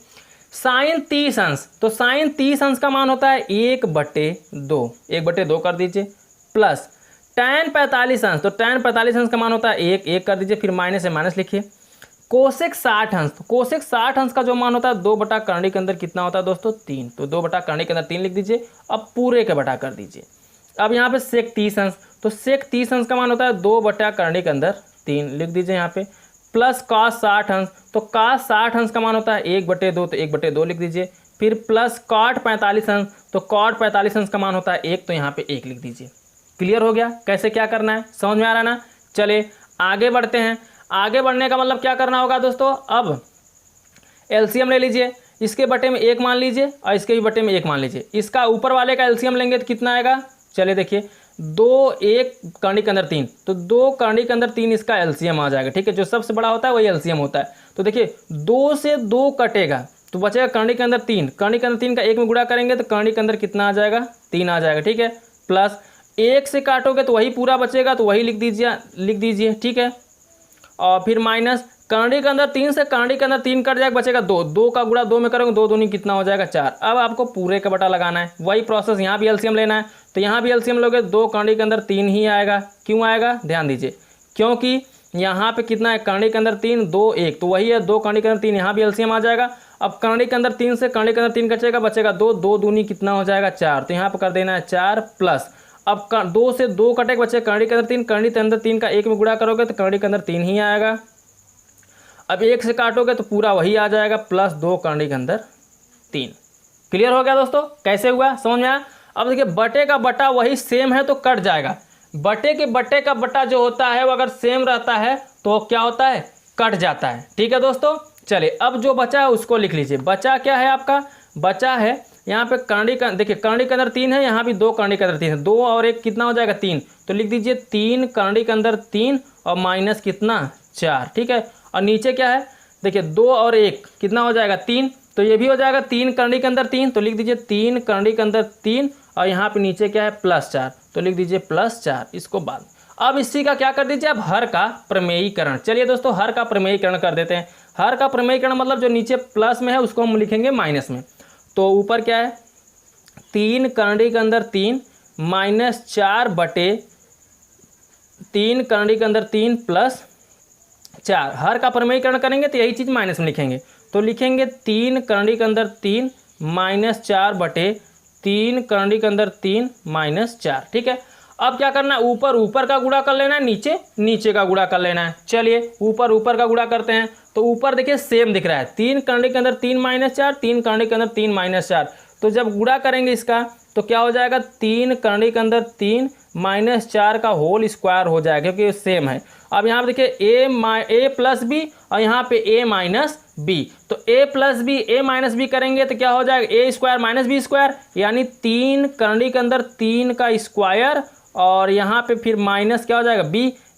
Speaker 1: साइन 30 अंश, तो साइन 30 अंश का मान होता है 1/2, 1/2 कर दीजिए, प्लस tan 45 अंश, तो tan 45 अंश का मान होता है 1 कर दीजिए, फिर माइनस से माइनस लिखिए। कोसेक 60 अंश, तो कोसेक 60 अंश का जो मान होता है 2 बटा करंडी के अंदर कितना होता है दोस्तों 3, तो 2 बटा करंडी के अंदर 3 लिख दीजिए। अब पूरे के बटा कर दीजिए। अब यहाँ पे सेक 30 अंश, तो सेक 30 अंश का मान होता है 2 बटा करंडी के अंदर 3 लिख दीजिए यहाँ पे, प्लस कॉस 60 अंश, तो कॉस 60 अंश का मान होता है 1/2, तो 1/2 लिख दीजिए। फिर प्लस कॉट 45 अंश, तो कॉट 45 अंश का मान होता है 1, तो यहाँ पे 1 लिख दीजिए। क्लियर हो गया कैसे क्या करना है, समझ में आ रहा है ना। चलिए आगे बढ़ते हैं। आगे बढ़ने का मतलब क्या करना होगा दोस्तों, अब एलसीएम ले लीजिए, इसके बटे में 1 मान लीजिए और इसके भी बटे में 1 मान लीजिए। इसका ऊपर वाले का एलसीएम लेंगे तो कितना आएगा, चलिए देखिए 2 1 करंडी के अंदर 3, तो 2 करंडी के अंदर 3 इसका एलसीएम आ जाएगा, ठीक है। जो सबसे बड़ा होता है वही एलसीएम होता है। तो देखिए 2 से 2 कटेगा, तो बचेगा करंडी के अंदर 3, करंडी के अंदर 3 का 1 में गुणा करेंगे तो करंडी के अंदर कितना आ जाएगा, 3 आ जाएगा, ठीक है। प्लस 1 से काटोगे तो वही पूरा बचेगा, तो वही लिख दीजिए, ठीक है। और फिर माइनस करंडी के अंदर 3 से करंडी के अंदर 3 कट जाएगा, बचेगा 2, 2 का गुणा 2 में करोगे 2 दूनी कितना हो जाएगा 4। अब आपको पूरे का बटा लगाना है, वही प्रोसेस यहाँ भी एलसीएम लेना है। तो यहाँ भी एलसीएम लोगे 2 करंडी के अंदर 3 ही आएगा। क्यों आएगा, ध्यान दीजिए, क्योंकि यहाँ पे कितना है, करंडी के अंदर 3, 2 1, तो वही है 2 करंडी के अंदर 3, यहाँ भी एलसीएम आ जाएगा। अब करंडी के अंदर 3 से करंडी के अंदर 3 कटेगा, बचेगा 2, 2 दूनी कितना हो जाएगा 4, तो यहाँ पर कर देना है 4 प्लस। अब 2 से 2 कटेगा, बचे करंडी के अंदर 3, करंडी के अंदर 3 का 1 में गुणा करोगे तो करंडी के अंदर 3 ही आएगा। अब 1 से काटोगे तो पूरा वही आ जाएगा, प्लस 2 करंडी के अंदर 3। क्लियर हो गया दोस्तों, कैसे हुआ, समझ में आया। अब देखिए बटे का बटा वही सेम है तो कट जाएगा, बटे के बटे का बटा जो होता है वो अगर सेम रहता है तो क्या होता है, कट जाता है, ठीक है दोस्तों। चलिए अब जो बचा है उसको लिख लीजिए। बचा क्या है आपका, बचा है यहाँ पे करंडी का, देखिए करंडी के अंदर 3 है, यहाँ भी 2 करंडी के अंदर 3 है, 2 और 1 कितना हो जाएगा 3, तो लिख दीजिए 3 करंडी के अंदर 3 और माइनस कितना 4, ठीक है। और नीचे क्या है, देखिए 2 और 1 कितना हो जाएगा 3, तो ये भी हो जाएगा 3 करंडी के अंदर 3, तो लिख दीजिए 3 करंडी के अंदर 3 और यहाँ पे नीचे क्या है +4, तो लिख दीजिए +4, इसको बाद। अब इसी का क्या कर दीजिए, अब हर का प्रमेयीकरण। चलिए दोस्तों हर का प्रमेयीकरण कर देते हैं। हर का प्रमेयीकरण मतलब जो नीचे प्लस में है उसको हम लिखेंगे माइनस में। तो ऊपर क्या है, 3 करंडी के अंदर 3 माइनस 4 बटे 3 करंडी के अंदर 3 प्लस 4। हर का प्रमेयीकरण करेंगे तो यही चीज़ माइनस में लिखेंगे, तो लिखेंगे 3 करंडी के अंदर 3 माइनस 4 बटे 3 करंडी के अंदर 3 माइनस 4, ठीक है। अब क्या करना है, ऊपर ऊपर का गुणा कर लेना है, नीचे नीचे का गुणा कर लेना है। चलिए ऊपर ऊपर का गुणा करते हैं, तो ऊपर देखिए सेम दिख रहा है, 3 करंडी के अंदर 3 माइनस 4, 3 करंडी के अंदर 3 माइनस 4, तो जब गुणा करेंगे इसका तो क्या हो जाएगा, 3 करंडी के अंदर 3 माइनस 4 का होल स्क्वायर हो जाएगा, क्योंकि सेम है। अब यहाँ पे देखिए a प्लस बी और यहाँ पे a माइनस बी, तो a plus B a minus B करेंगे तो क्या हो जाएगा, a square minus B square, यानी 3 करंडी के अंदर 3 का स्क्वायर और यहाँ पे फिर माइनस क्या हो जाएगा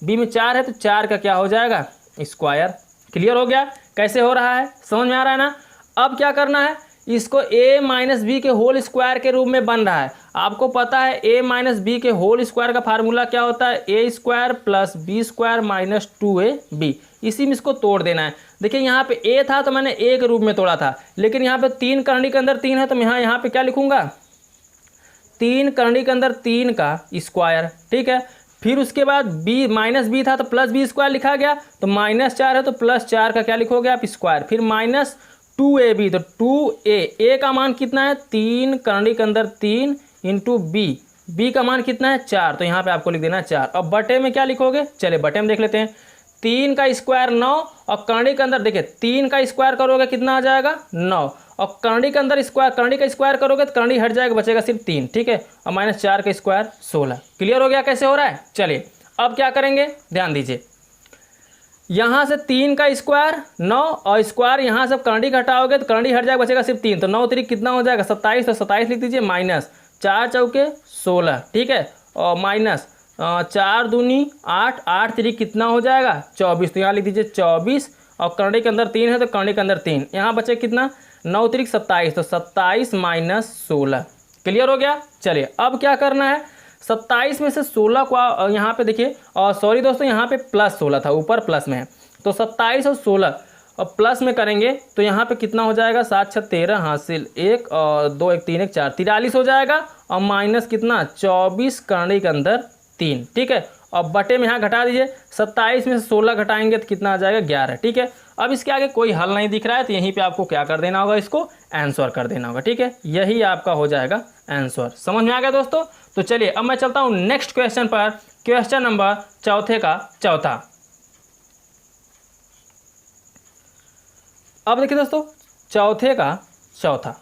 Speaker 1: b में 4 है तो 4 का क्या हो जाएगा स्क्वायर। क्लियर हो गया, कैसे हो रहा है, समझ में आ रहा है ना। अब क्या करना है, इसको a माइनस बी के होल स्क्वायर के रूप में बन रहा है। आपको पता है a माइनस बी के होल स्क्वायर का फार्मूला क्या होता है, a square plus B square minus 2ab। इसी में इसको तोड़ देना है। देखिए यहाँ पे a था तो मैंने a के रूप में तोड़ा था, लेकिन यहाँ पे 3 करंडी के अंदर 3 है तो मैं यहाँ पे क्या लिखूंगा, 3 करंडी के अंदर 3 का स्क्वायर, ठीक है। फिर उसके बाद b माइनस बी था तो प्लस बी स्क्वायर लिखा गया, तो माइनस 4 है तो प्लस 4 का क्या लिखोगे आप स्क्वायर, फिर माइनस 2ab, तो 2a का मान कितना है, 3 करंडी के अंदर 3 इंटू b का मान कितना है 4, तो यहाँ पे आपको लिख देना है 4। अब बटे में क्या लिखोगे, चलिए बटे में देख लेते हैं, 3 का स्क्वायर 9 और करंडी के अंदर देखिए 3 का स्क्वायर करोगे कितना आ जाएगा 9, और करंडी के अंदर करंडी का स्क्वायर करोगे तो करंडी हट जाएगा, बचेगा सिर्फ 3, ठीक है, और माइनस 4 का स्क्वायर 16। क्लियर हो गया कैसे हो रहा है। चलिए अब क्या करेंगे, ध्यान दीजिए, यहाँ से 3 का स्क्वायर 9 और स्क्वायर यहाँ से करंडी घटाओगे तो करंडी हट जाएगा, बचेगा सिर्फ 3, तो 9 3 कितना हो जाएगा 27, तो 27 लिख दीजिए, माइनस 4 चौके 16, ठीक है, और माइनस 4 दूनी 8, 8 3 कितना हो जाएगा 24, तो यहाँ लिख दीजिए 24, और करंडी के अंदर 3 है तो करंडी के अंदर 3, यहाँ बचे कितना 9 3 27, तो 27 माइनस 16। क्लियर हो गया। चलिए अब क्या करना है, 27 में से 16 को यहाँ पे देखिए, और सॉरी दोस्तों यहाँ पे प्लस 16 था, ऊपर प्लस में है, तो 27 और 16 और प्लस में करेंगे तो यहाँ पे कितना हो जाएगा, 7 6 13 हासिल 1 और 2 1 3 1 4 43 हो जाएगा, और माइनस कितना 24 करंडी के अंदर 3, ठीक है। और बटे में यहाँ घटा दीजिए, 27 में से 16 घटाएंगे तो कितना आ जाएगा 11, ठीक है। अब इसके आगे कोई हल नहीं दिख रहा है तो यहीं पे आपको क्या कर देना होगा, इसको आंसर कर देना होगा, ठीक है, यही आपका हो जाएगा आंसर। समझ में आ गया दोस्तों। तो चलिए अब मैं चलता हूँ नेक्स्ट क्वेश्चन पर, क्वेश्चन नंबर चौथे का चौथा। अब देखिए दोस्तों चौथे का चौथा,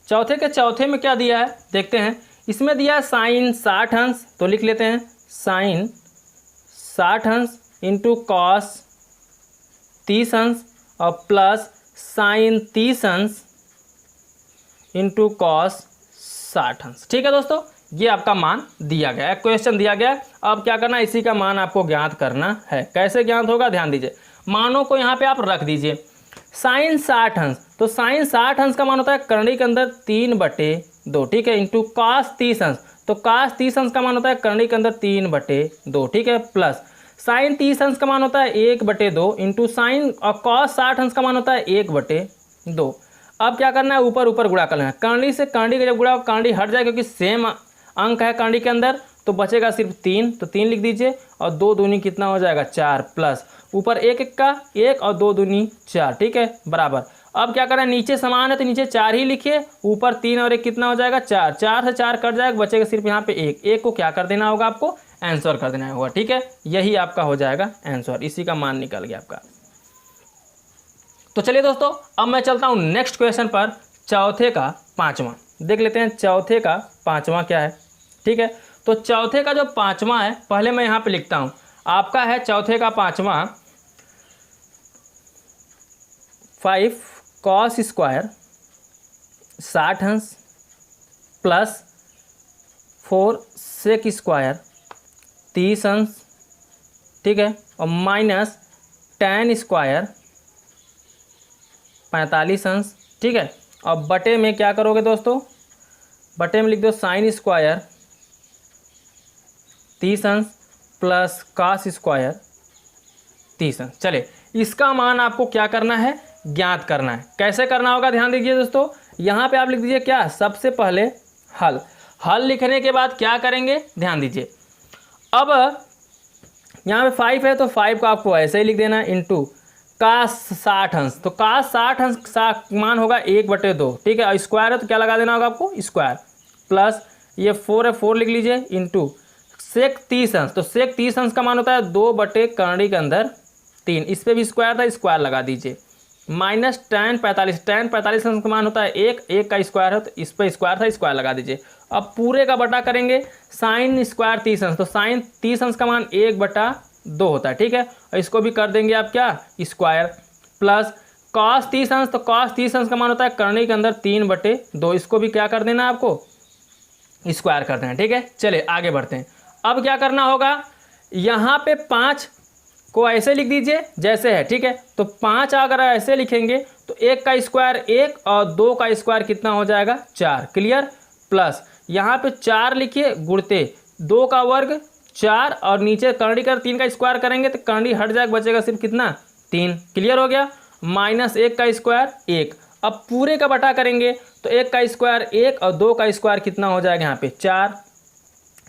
Speaker 1: चौथे के चौथे में क्या दिया है देखते हैं। इसमें दिया है साइन 60 अंश, तो लिख लेते हैं साइन 60 अंश इंटू कॉस 30 अंश और प्लस साइन 30 अंश इंटू कॉस 60 अंश, ठीक है दोस्तों। ये आपका मान दिया गया है, क्वेश्चन दिया गया है। अब क्या करना है, इसी का मान आपको ज्ञात करना है। कैसे ज्ञात होगा, ध्यान दीजिए, मानों को यहाँ पे आप रख दीजिए। साइन 60 अंश, तो साइन 60 अंश का मान होता है करंडी के अंदर 3/2, ठीक है, इंटू कॉस 30 अंश, तो कॉस 30 अंश का मान होता है करंडी के अंदर 3/2, ठीक है, प्लस साइन 30 अंश का मान होता है 1/2 इंटू साइन और कॉस 60 अंश का मान होता है 1/2। अब क्या करना है, ऊपर ऊपर गुणा करना है, करंडी से करंडी का जब गुणा करंडी हट जाए क्योंकि सेम अंक है करंडी के अंदर, तो बचेगा सिर्फ 3, तो 3 लिख दीजिए और 2 दूनी कितना हो जाएगा 4, प्लस ऊपर 1 का 1 और 2 दूनी 4, ठीक है, बराबर। अब क्या करना है, नीचे समान है तो नीचे 4 ही लिखिए, ऊपर 3 और 1 कितना हो जाएगा 4, 4 से 4 कट जाएगा, बचेगा सिर्फ यहाँ पे 1, 1 को क्या कर देना होगा आपको, आंसर कर देना होगा, ठीक है, यही आपका हो जाएगा आंसर, इसी का मान निकल गया आपका। तो चलिए दोस्तों, अब मैं चलता हूँ नेक्स्ट क्वेश्चन पर, चौथे का पाँचवा देख लेते हैं, चौथे का पाँचवा क्या है, ठीक है। तो चौथे का जो पाँचवा है, पहले मैं यहाँ पे लिखता हूँ, आपका है चौथे का पाँचवा 5 cos स्क्वायर 60 अंश प्लस 4 sec स्क्वायर 30 अंश, ठीक है, और माइनस tan स्क्वायर 45 अंश, ठीक है। और बटे में क्या करोगे दोस्तों, बटे में लिख दो साइन स्क्वायर 30 अंश प्लस कॉस स्क्वायर 30 अंश। चले, इसका मान आपको क्या करना है, ज्ञात करना है। कैसे करना होगा, ध्यान दीजिए दोस्तों, यहाँ पे आप लिख दीजिए क्या, सबसे पहले हल। हल लिखने के बाद क्या करेंगे, ध्यान दीजिए, अब यहाँ पे 5 है तो 5 को आपको ऐसे ही लिख देना है, इंटू कास 60 अंश, तो कास 60 अंश मान होगा 1/2, ठीक है, और स्क्वायर है तो क्या लगा देना होगा आपको, स्क्वायर, प्लस ये 4 है 4 लिख लीजिए, इंटू सेक 30 अंश, तो सेक 30 अंश का मान होता है 2/करंडी के अंदर 3, इस पर भी स्क्वायर था, स्क्वायर लगा दीजिए, माइनस tan 45, tan 45 अंश का मान होता है 1 का स्क्वायर है तो इस पर स्क्वायर था, स्क्वायर लगा दीजिए। अब पूरे का बटा करेंगे साइन स्क्वायर 30 अंश, तो साइन 30 अंश का मान 1/2 होता है, ठीक है, और इसको भी कर देंगे आप क्या, स्क्वायर, प्लस कॉस 30 अंश, तो कॉस 30 अंश का मान होता है करंडी के अंदर 3/2, इसको भी क्या कर देना है आपको, स्क्वायर कर देना, ठीक है। चलिए आगे बढ़ते हैं। अब क्या करना होगा, यहाँ पे 5 को ऐसे लिख दीजिए जैसे है, ठीक है, तो 5 अगर ऐसे लिखेंगे तो 1 का स्क्वायर 1 और 2 का स्क्वायर कितना हो जाएगा 4, क्लियर, प्लस यहाँ पे 4 लिखिए गुणते 2 का वर्ग 4 और नीचे करंडी कर 3 का स्क्वायर करेंगे तो करंडी हट जाएगा, बचेगा सिर्फ कितना 3, क्लियर हो गया, माइनस 1 का स्क्वायर 1। अब पूरे का बटा करेंगे तो 1 का स्क्वायर 1 और 2 का स्क्वायर कितना हो जाएगा यहाँ पे 4,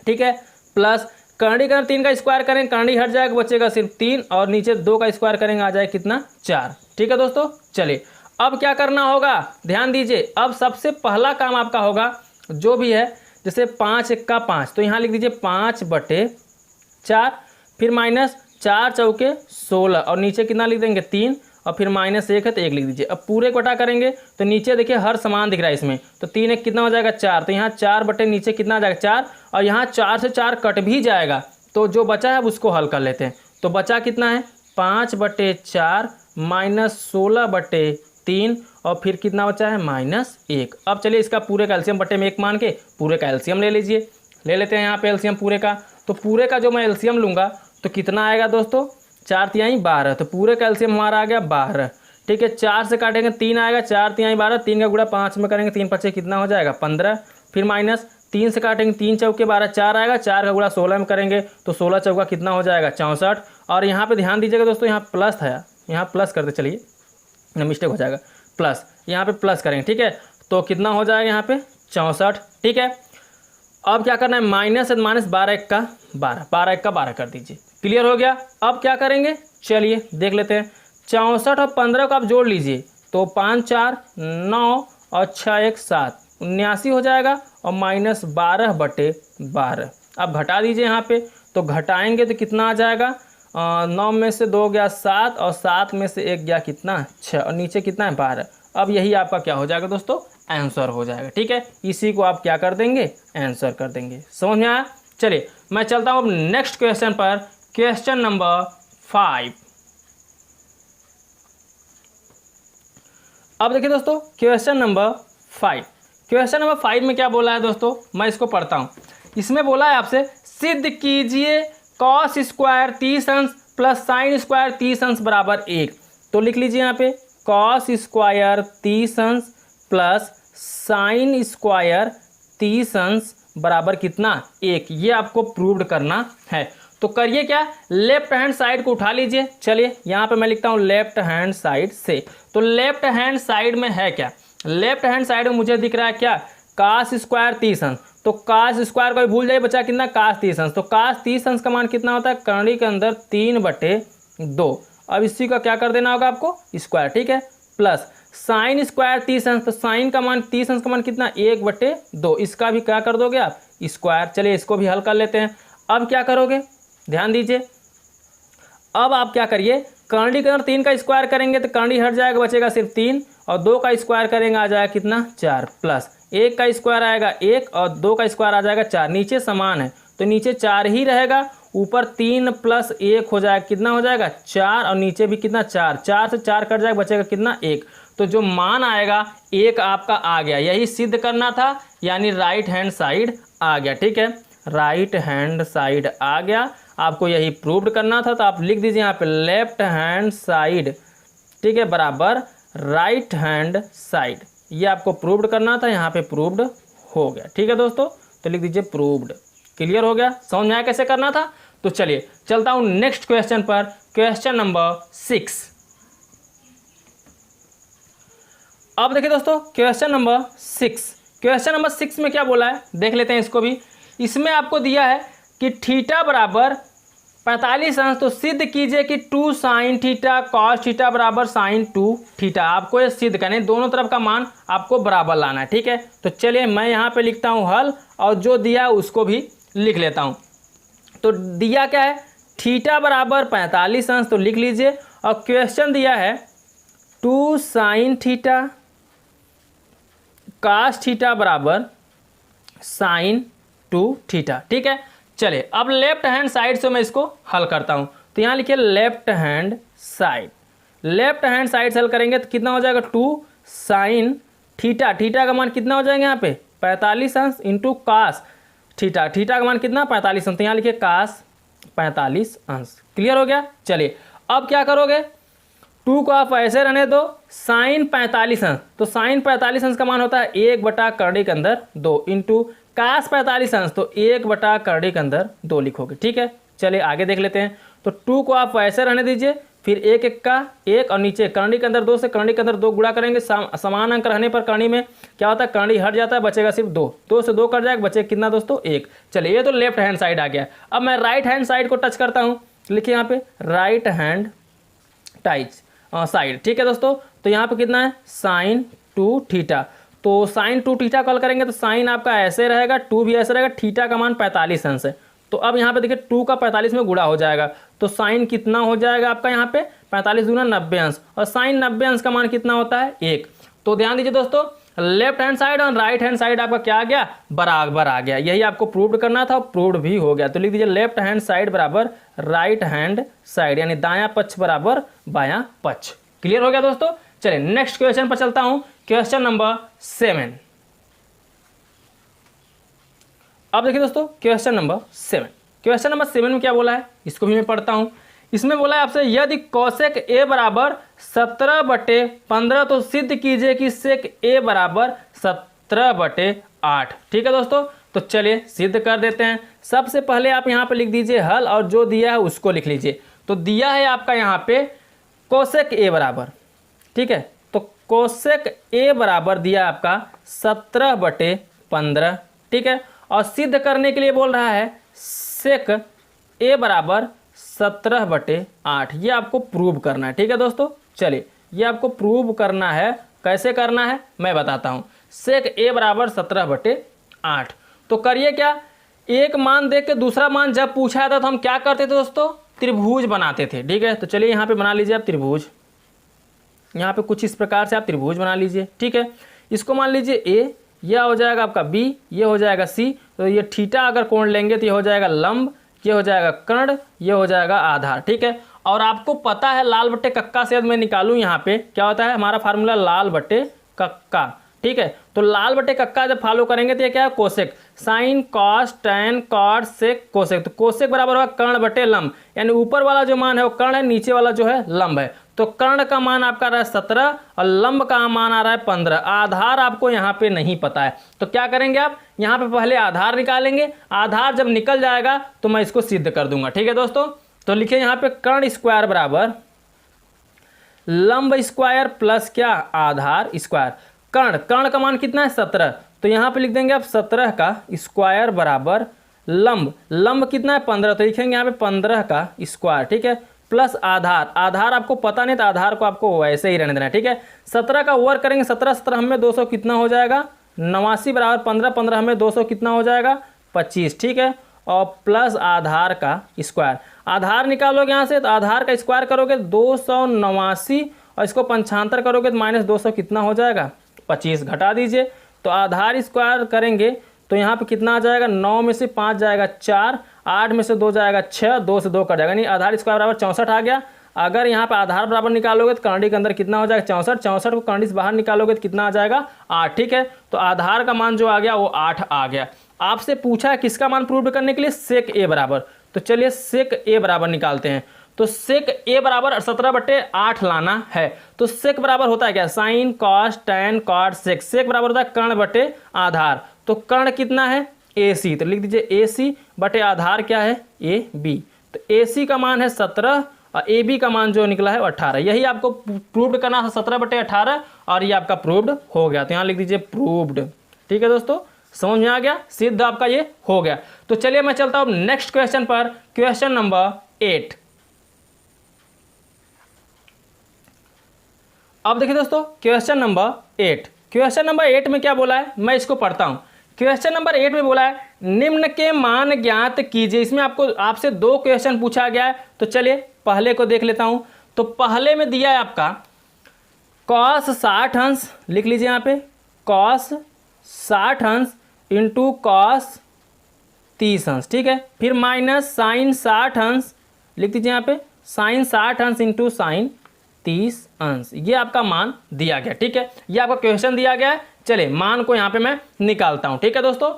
Speaker 1: ठीक है, प्लस करंडी कर 3 का स्क्वायर करेंगे, करंडी हट जाएगा, बचेगा सिर्फ 3 और नीचे 2 का स्क्वायर करेंगे आ जाएगा कितना 4, ठीक है दोस्तों। चलिए अब क्या करना होगा, ध्यान दीजिए, अब सबसे पहला काम आपका होगा जो भी है, जैसे 5 1 का 5, तो यहाँ लिख दीजिए 5/4, फिर माइनस 4 चौके 16 और नीचे कितना लिख देंगे 3 और फिर माइनस 1 है तो 1 लिख दीजिए। अब पूरे को बटा करेंगे तो नीचे देखिए हर समान दिख रहा है इसमें, तो 3 1 कितना हो जाएगा 4, तो यहाँ 4 नीचे कितना आ जाएगा 4 और यहाँ 4 से 4 कट भी जाएगा, तो जो बचा है उसको हल कर लेते हैं। तो बचा कितना है 5/4 माइनस 16/3 और फिर कितना बचा है -1। अब चलिए इसका पूरे का एलसीएम बटे में 1 मान के पूरे का एलसीएम ले लीजिए, ले लेते हैं यहाँ पे एलसीएम पूरे का। तो पूरे का जो मैं एलसीएम लूँगा तो कितना आएगा दोस्तों, 4 तिहाई 12, तो पूरे का एलसीएम हमारा आ गया 12, ठीक है। 4 से काटेंगे 3 आएगा, 4 तिहाई 12, 3 का गुणा 5 में करेंगे 3 5 कितना हो जाएगा 15, फिर माइनस 3 से काटेंगे 3 चौके 12, 4 आएगा, 4 का गुणा 16 में करेंगे तो 16 चौका कितना हो जाएगा 64। और यहाँ पे ध्यान दीजिएगा दोस्तों, यहाँ प्लस था, यहाँ प्लस करते चलिए, मिस्टेक हो जाएगा, प्लस यहाँ पे प्लस करेंगे, ठीक है, तो कितना हो जाएगा यहाँ पे 64, ठीक है। अब क्या करना है, माइनस 12 1 का 12, 12 1 का 12 कर दीजिए, क्लियर हो गया। अब क्या करेंगे, चलिए देख लेते हैं, 64 और 15 को आप जोड़ लीजिए तो 5 4 9 और 6 1 7, 79 हो जाएगा और माइनस 12/12। अब घटा दीजिए यहाँ पे, तो घटाएंगे तो कितना आ जाएगा, 9 में से 2 गया 7 और 7 में से 1 गया कितना 6 और नीचे कितना है 12। अब यही आपका क्या हो जाएगा दोस्तों, आंसर हो जाएगा, ठीक है। इसी को आप क्या कर देंगे, आंसर कर देंगे, समझ में आया। चलिए मैं चलता हूँ अब नेक्स्ट क्वेश्चन पर, क्वेश्चन नंबर 5। अब देखिए दोस्तों क्वेश्चन नंबर 5, क्वेश्चन नंबर 5 में क्या बोला है दोस्तों, मैं इसको पढ़ता हूँ। इसमें बोला है आपसे सिद्ध कीजिए कॉस स्क्वायर 30 अंश प्लस साइन स्क्वायर 30 अंश बराबर 1। तो लिख लीजिए यहाँ पे कॉस स्क्वायर 30 अंश प्लस साइन स्क्वायर 30 अंश बराबर कितना 1, ये आपको प्रूव्ड करना है। तो करिए क्या, लेफ्ट हैंड साइड को उठा लीजिए। चलिए यहाँ पे मैं लिखता हूँ लेफ्ट हैंड साइड से। तो लेफ्ट हैंड साइड में है क्या, लेफ्ट हैंड साइड में मुझे दिख रहा है क्या, कास स्क्वायर 30 अंश। तो कास स्क्वायर को भूल जाइए, बचा कितना कास 30 अंश। तो कास 30 अंश का मान कितना होता है, करनी के अंदर 3/2। अब इसी का क्या कर देना होगा आपको, स्क्वायर, ठीक है, प्लस साइन स्क्वायर 30 अंश। तो साइन का मान 30 अंश का मान कितना 1/2, इसका भी क्या कर दोगे आप, स्क्वायर। चलिए इसको भी हल कर लेते हैं। अब क्या करोगे, ध्यान दीजिए, अब आप क्या करिए, करनी के अंदर 3 का स्क्वायर करेंगे तो करनी हट जाएगा, बचेगा सिर्फ 3, और 2 का स्क्वायर करेंगे आ जाएगा कितना 4, प्लस 1 का स्क्वायर आएगा 1 और 2 का स्क्वायर आ जाएगा 4। नीचे समान है तो नीचे 4 ही रहेगा, ऊपर 3 + 1 हो जाएगा, कितना हो जाएगा 4, और नीचे भी कितना 4, 4 से 4 कट जाएगा, बचेगा कितना 1। तो जो मान आएगा 1 आपका आ गया, यही सिद्ध करना था, यानी राइट हैंड साइड आ गया। ठीक है, राइट हैंड साइड आ गया, आपको यही प्रूव्ड करना था। तो आप लिख दीजिए यहाँ पे लेफ्ट हैंड साइड, ठीक है, बराबर राइट हैंड साइड, ये आपको प्रूव्ड करना था, यहाँ पे प्रूव्ड हो गया। ठीक है दोस्तों, तो लिख दीजिए प्रूव्ड। क्लियर हो गया, समझ में आया कैसे करना था। तो चलिए चलता हूँ नेक्स्ट क्वेश्चन पर, क्वेश्चन नंबर 6। अब देखिए दोस्तों क्वेश्चन नंबर 6, क्वेश्चन नंबर 6 में क्या बोला है देख लेते हैं इसको भी। इसमें आपको दिया है कि थीटा बराबर 45 अंश, तो सिद्ध कीजिए कि 2 साइन थीटा कॉस थीटा बराबर साइन 2 थीटा। आपको ये सिद्ध करना है, दोनों तरफ का मान आपको बराबर लाना है। ठीक है, तो चलिए मैं यहाँ पे लिखता हूँ हल, और जो दिया है उसको भी लिख लेता हूँ। तो दिया क्या है, थीटा बराबर 45 अंश, तो लिख लीजिए, और क्वेश्चन दिया है 2 साइन थीटा कास थीटा बराबर साइन 2 थीटा। ठीक है, चलिए अब लेफ्ट हैंड साइड से मैं इसको हल करता हूं। तो यहां लिखिए left hand side, left hand side से हल करेंगे तो कितना हो जाएगा 2 साइन थीटा, थीटा का मान कितना हो जाएगा यहाँ पे 45 अंश इंटू कास थीटा, थीटा का मान कितना 45 अंश, तो यहाँ लिखिए कास 45 अंश। क्लियर हो गया। चलिए अब क्या करोगे, 2 को आप ऐसे रहने दो, साइन 45 अंश, तो साइन 45 अंश का मान होता है 1 करड़ी के अंदर 2 इंटू कास 45 अंश, तो 1 करड़ी के अंदर 2 लिखोगे। ठीक है, चलिए आगे देख लेते हैं। तो 2 को आप ऐसे रहने दीजिए, फिर 1 1 का 1, और नीचे करणी के अंदर 2 से करणी के अंदर 2 गुणा करेंगे, समान अंक रहने पर करणी में क्या होता है, करणी हट जाता है, बचेगा सिर्फ 2, 2 से 2 कट जाएगा, बचेगा कितना दोस्तों 1। चलिए ये तो लेफ्ट हैंड साइड आ गया। अब मैं राइट हैंड साइड को टच करता हूँ, लिखिए यहाँ पे राइट हैंड टाइच साइड। ठीक है दोस्तों, तो यहाँ पे कितना है साइन 2 थीटा, तो साइन 2 थीटा कॉल करेंगे तो साइन आपका ऐसे रहेगा, 2 भी ऐसे रहेगा, थीटा का मान 45 अंश है। तो अब यहाँ पे देखिए 2 का 45 में गुणा हो जाएगा, तो साइन कितना हो जाएगा आपका यहाँ पे 45 गुना 90 अंश, और साइन 90 अंश का मान कितना होता है 1। तो ध्यान दीजिए दोस्तों, लेफ्ट हैंड साइड और राइट हैंड साइड आपका क्या आ गया, बराबर आ गया। यही आपको प्रूव्ड करना था, प्रूव्ड भी हो गया। तो लिख दीजिए लेफ्ट हैंड साइड बराबर राइट हैंड साइड, यानी दायां पक्ष बराबर बायां पक्ष। क्लियर हो गया दोस्तों। चलिए नेक्स्ट क्वेश्चन पर चलता हूं, क्वेश्चन नंबर 7। अब देखिए दोस्तों क्वेश्चन नंबर 7, क्वेश्चन नंबर 7 में क्या बोला है इसको भी मैं पढ़ता हूं। इसमें बोला है आपसे यदि कोसेक ए बराबर 17/15, तो सिद्ध कीजिए कि सेक ए बराबर 17/8। ठीक है दोस्तों, तो चलिए सिद्ध कर देते हैं। सबसे पहले आप यहाँ पे लिख दीजिए हल, और जो दिया है उसको लिख लीजिए। तो दिया है आपका यहाँ पे कोसेक ए बराबर, ठीक है, तो कोसेक ए बराबर दिया आपका 17/15। ठीक है, और सिद्ध करने के लिए बोल रहा है सेक ए बराबर 17/8, ये आपको प्रूव करना है। ठीक है दोस्तों, चलिए ये आपको प्रूव करना है, कैसे करना है मैं बताता हूँ। सेक ए बराबर 17/8, तो करिए क्या, एक मान देख के दूसरा मान जब पूछा था तो हम क्या करते थे दोस्तों, त्रिभुज बनाते थे। ठीक है, तो चलिए यहाँ पे बना लीजिए आप त्रिभुज, यहाँ पे कुछ इस प्रकार से आप त्रिभुज बना लीजिए। ठीक है, इसको मान लीजिए ए, यह हो जाएगा आपका बी, ये हो जाएगा सी, तो ये थीटा अगर कोण लेंगे तो ये हो जाएगा लंब, ये हो जाएगा कर्ण, ये हो जाएगा आधार। ठीक है, और आपको पता है लाल बट्टे कक्का से मैं निकालूं, यहाँ पे क्या होता है हमारा फार्मूला लाल बट्टे कक्का। ठीक है, तो लाल बट्टे कक्का जब फॉलो करेंगे तो ये क्या है cosec, sine cos tan cot sec cosec, तो कोसेक बराबर होगा कर्ण बटे लंब, यानी ऊपर वाला जो मान है वो कर्ण है, नीचे वाला जो है लंब है। तो कर्ण का मान आपका आ रहा है 17 और लंब का मान आ रहा है 15। आधार आपको यहाँ पे नहीं पता है, तो क्या करेंगे आप यहाँ पे पहले आधार निकालेंगे। आधार जब निकल जाएगा तो मैं इसको सिद्ध कर दूंगा। ठीक है दोस्तों, तो लिखिए यहाँ पे कर्ण स्क्वायर बराबर लंब स्क्वायर प्लस क्या आधार स्क्वायर। कर्ण का मान कितना है 17, तो यहाँ पे लिख देंगे आप 17 का स्क्वायर बराबर लंब कितना है 15, तो लिखेंगे यहाँ पे 15 का स्क्वायर। ठीक है, प्लस आधार आपको पता नहीं, तो आधार को आपको वैसे ही रहने देना है। ठीक है, 17 का वर्ग करेंगे, 17 हमें 200 कितना हो जाएगा 89 बराबर 15 हमें 200 कितना हो जाएगा 25। ठीक है, और प्लस आधार का स्क्वायर। आधार निकालोगे यहाँ से तो आधार का स्क्वायर करोगे 289 और इसको 95 करोगे तो -200 कितना हो जाएगा 25। घटा दीजिए, तो आधार स्क्वायर करेंगे तो यहाँ पे कितना आ जाएगा 9 में से 5 जाएगा 4, 8 में से 2 जाएगा 6, 2 से 2 कट जाएगा, यानी आधार स्क्वायर बराबर 64 आ गया। अगर यहाँ पे आधार बराबर निकालोगे तो कर्णी के अंदर कितना हो जाएगा 64, 64 को कर्णी से बाहर निकालोगे तो कितना आ जाएगा 8। ठीक है, तो आधार का मान जो आ गया वो 8 आ गया। आपसे पूछा है किसका मान प्रूव करने के लिए, सेक ए बराबर, तो चलिए सेक ए बराबर निकालते हैं। तो सेक ए बराबर 17/8 लाना है, तो सेक बराबर होता है क्या sine cos tan cot sec. Sec बराबर होता है कर्ण बटे आधार, तो कर्ण कितना है ए सी, तो लिख दीजिए ए सी बटे आधार क्या है ए बी। तो ए सी का मान है 17 और ए बी का मान जो निकला है वो 18। यही आपको प्रूव्ड करना है 17/18 और ये आपका प्रूव्ड हो गया, तो यहाँ लिख दीजिए प्रूव्ड। ठीक है दोस्तों, समझ में आ गया, सिद्ध आपका ये हो गया। तो चलिए मैं चलता हूँ नेक्स्ट क्वेश्चन पर, क्वेश्चन नंबर 8। अब देखिए दोस्तों क्वेश्चन नंबर 8, क्वेश्चन नंबर 8 में क्या बोला है मैं इसको पढ़ता हूँ। क्वेश्चन नंबर 8 में बोला है निम्न के मान ज्ञात कीजिए। इसमें आपसे 2 क्वेश्चन पूछा गया है, तो चलिए पहले को देख लेता हूँ। तो पहले में दिया है आपका कॉस 60 अंश, लिख लीजिए यहाँ पे कॉस 60 अंश इंटू कॉस 30 अंश। ठीक है, फिर माइनस साइन 60 अंश, लिख दीजिए यहाँ पे साइन 60 अंश इंटू साइन 30 अंश। ये आपका मान दिया गया। ठीक है, ये आपका क्वेश्चन दिया गया है। चलिए मान को यहाँ पे मैं निकालता हूँ। ठीक है दोस्तों,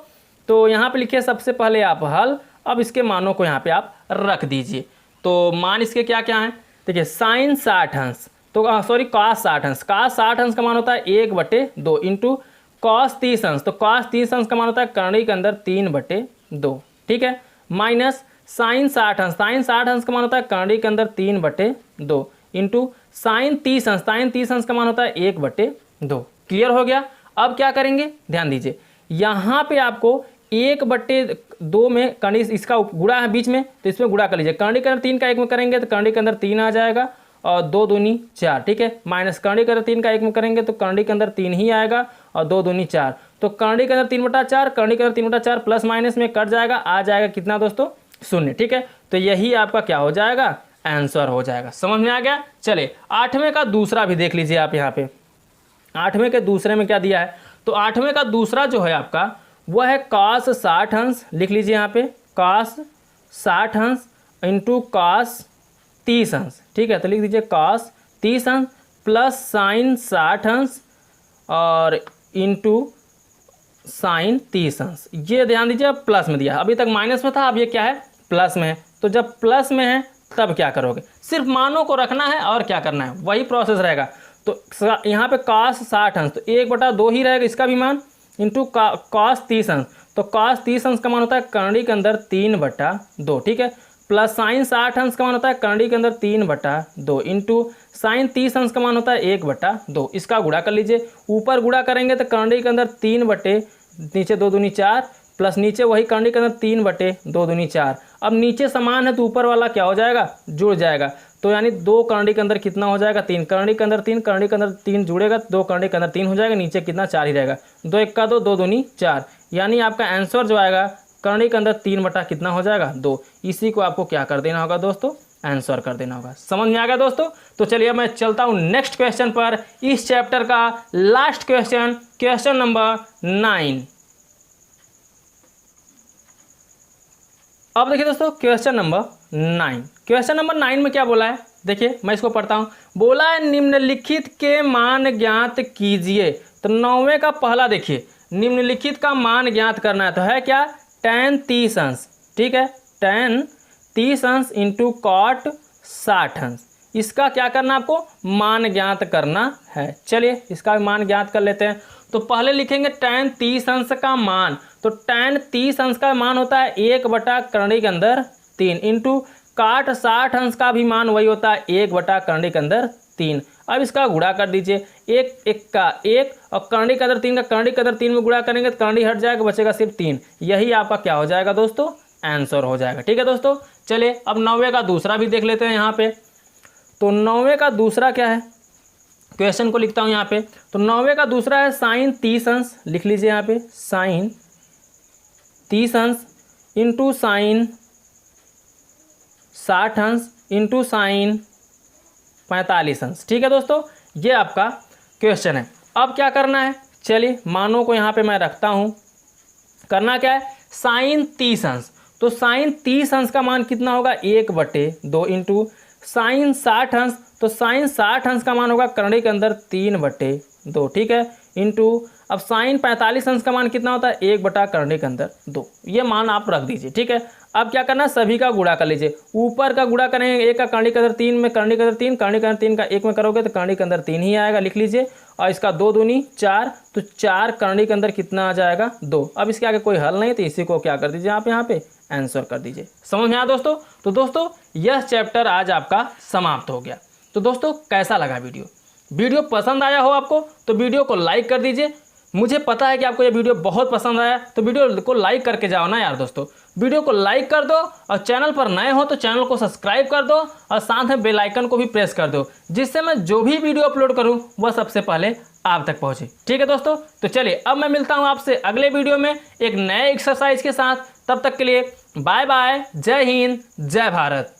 Speaker 1: तो यहाँ पे लिखिए सबसे पहले आप हल, अब इसके मानों को यहाँ पे आप रख दीजिए। तो मान इसके क्या क्या हैं, देखिए साइन 60 अंश, तो सॉरी कॉस 60 अंश, कॉस 60 अंश का मान होता है 1/2 इंटू कॉस 30 अंश, तो कॉस 30 अंश का मान होता है कर्णी के अंदर 3/2। ठीक है, माइनस साइन 60 अंश, साइन 60 अंश का मान होता है कर्णी के अंदर 3/2 इंटू साइन 30 अंश, साइन 30 अंश का मान होता है 1/2। क्लियर हो गया। अब क्या करेंगे ध्यान दीजिए, यहाँ पे आपको 1/2 में कर्णी इसका गुणा है बीच में, तो इसमें गुणा कर लीजिए। कर्णी के अंदर 3 का 1 में करेंगे तो कर्णी के अंदर 3 आ जाएगा और 2 दूनी 4। ठीक है, माइनस कर्णी के अंदर 3 का 1 में करेंगे तो कर्णी के अंदर 3 ही आएगा और 2 दूनी 4, तो कर्णी के अंदर 3/4, कर्णी के अंदर 3/4 प्लस माइनस में कट जाएगा, आ जाएगा कितना दोस्तों 0। ठीक है, तो यही आपका क्या हो जाएगा आंसर हो जाएगा। समझ में आ गया। चले 8वें का दूसरा भी देख लीजिए आप। यहाँ पे 8वें के दूसरे में क्या दिया है, तो 8वें का दूसरा जो है आपका वह है कॉस 60 अंश, लिख लीजिए यहाँ पे कॉस 60 अंश इंटू कॉस 30 अंश। ठीक है, तो लिख दीजिए कॉस 30 अंश प्लस साइन 60 अंश और इंटू साइन 30 अंश। ये ध्यान दीजिए प्लस में दिया है, अभी तक माइनस में था, अब ये क्या है प्लस में है। तो जब प्लस में है तब क्या करोगे, सिर्फ मानों को रखना है और क्या करना है वही प्रोसेस रहेगा। तो यहाँ पे कॉस 60 अंश तो 1/2 ही रहेगा इसका भी मान, इंटू कॉस 30 अंश, तो कॉस 30 अंश का मान होता है कर्णी के अंदर 3/2। ठीक है, प्लस साइन 60 अंश का मान होता है कर्णी के अंदर 3/2 इंटू साइन 30 अंश का मान होता है 1/2। इसका गुणा कर लीजिए, ऊपर गुणा करेंगे तो कर्णी के अंदर 3 नीचे 2 दूनी 4 प्लस नीचे वही कर्णी के अंदर 3/2 दूनी 4। अब नीचे समान है तो ऊपर वाला क्या हो जाएगा जुड़ जाएगा, तो यानी 2 कर्णी के अंदर कितना हो जाएगा 3, कर्णी के अंदर 3, कर्णी के अंदर 3 जुड़ेगा, 2 कर्णी के अंदर 3 हो जाएगा, नीचे कितना 4 ही रहेगा, 2 1 का 2, 2 दूनी 4, यानी आपका आंसर जो आएगा कर्णी के अंदर 3 कितना हो जाएगा 2। इसी को आपको क्या कर देना होगा दोस्तों आंसर कर देना होगा। समझ में आ गया दोस्तों। तो चलिए मैं चलता हूँ नेक्स्ट क्वेश्चन पर, इस चैप्टर का लास्ट क्वेश्चन, क्वेश्चन नंबर 9। अब देखिए दोस्तों क्वेश्चन नंबर 9, क्वेश्चन नंबर 9 में क्या बोला है, देखिए मैं इसको पढ़ता हूँ। बोला है निम्नलिखित के मान ज्ञात कीजिए। तो 9वें का पहला देखिए, निम्नलिखित का मान ज्ञात करना है, तो है क्या tan 30 अंश। ठीक है, tan 30 अंश इंटू कॉट 60 अंश, इसका क्या करना आपको, मान ज्ञात करना है। चलिए इसका मान ज्ञात कर लेते हैं। तो पहले लिखेंगे tan 30 अंश का मान। तो tan 30 अंश का मान होता है 1 बटा करनी के अंदर 3 इंटू काट 60 अंश का भी मान वही होता है 1 बटा करनी के अंदर 3। अब इसका गुणा कर दीजिए, 1 1 का 1 और करनी के अंदर 3 का करनी के अंदर 3 में गुणा करेंगे तो करनी हट जाएगा, बचेगा सिर्फ 3। यही आपका क्या हो जाएगा दोस्तों, आंसर हो जाएगा। ठीक है दोस्तों, चलिए अब 9वें का दूसरा भी देख लेते हैं यहाँ पे। तो 9वें का दूसरा क्या है, क्वेश्चन को लिखता हूँ यहाँ पे। तो 9वें का दूसरा है साइन 30 अंश, लिख लीजिए यहाँ पे साइन 30 अंश इंटू साइन 60 अंश इंटू साइन 45 अंश। ठीक है दोस्तों, ये आपका क्वेश्चन है। अब क्या करना है, चलिए मानों को यहाँ पे मैं रखता हूँ। करना क्या है, साइन 30 अंश। तो साइन 30 अंश का मान कितना होगा, 1/2 इंटू साइन 60 अंश। तो साइन 60 अंश का मान होगा करनी के अंदर 3/2। ठीक है, इंटू अब साइन 45 अंश का मान कितना होता है, 1 बटा करनी के अंदर 2। ये मान आप रख दीजिए। ठीक है, अब क्या करना है, सभी का गुणा कर लीजिए। ऊपर का गुणा करेंगे, 1 का करनी के अंदर 3 में करनी के अंदर 3, करनी के अंदर 3 का 1 में करोगे तो करनी के अंदर 3 ही आएगा, लिख लीजिए। और इसका 2 दूनी 4, तो 4 करनी के अंदर कितना आ जाएगा, 2। अब इसके आगे कोई हल नहीं, तो इसी को क्या कर दीजिए आप यहाँ पे आंसर कर दीजिए। समझ में आया दोस्तों। तो दोस्तों यह चैप्टर आज आपका समाप्त हो गया। तो दोस्तों कैसा लगा वीडियो पसंद आया हो आपको तो वीडियो को लाइक कर दीजिए। मुझे पता है कि आपको ये वीडियो बहुत पसंद आया, तो वीडियो को लाइक करके जाओ ना यार दोस्तों। वीडियो को लाइक कर दो और चैनल पर नए हो तो चैनल को सब्सक्राइब कर दो और साथ में बेल आइकन को भी प्रेस कर दो, जिससे मैं जो भी वीडियो अपलोड करूं वह सबसे पहले आप तक पहुंचे। ठीक है दोस्तों, तो चलिए अब मैं मिलता हूं आपसे अगले वीडियो में एक नए एक्सरसाइज के साथ। तब तक के लिए बाय बाय, जय हिंद, जय भारत।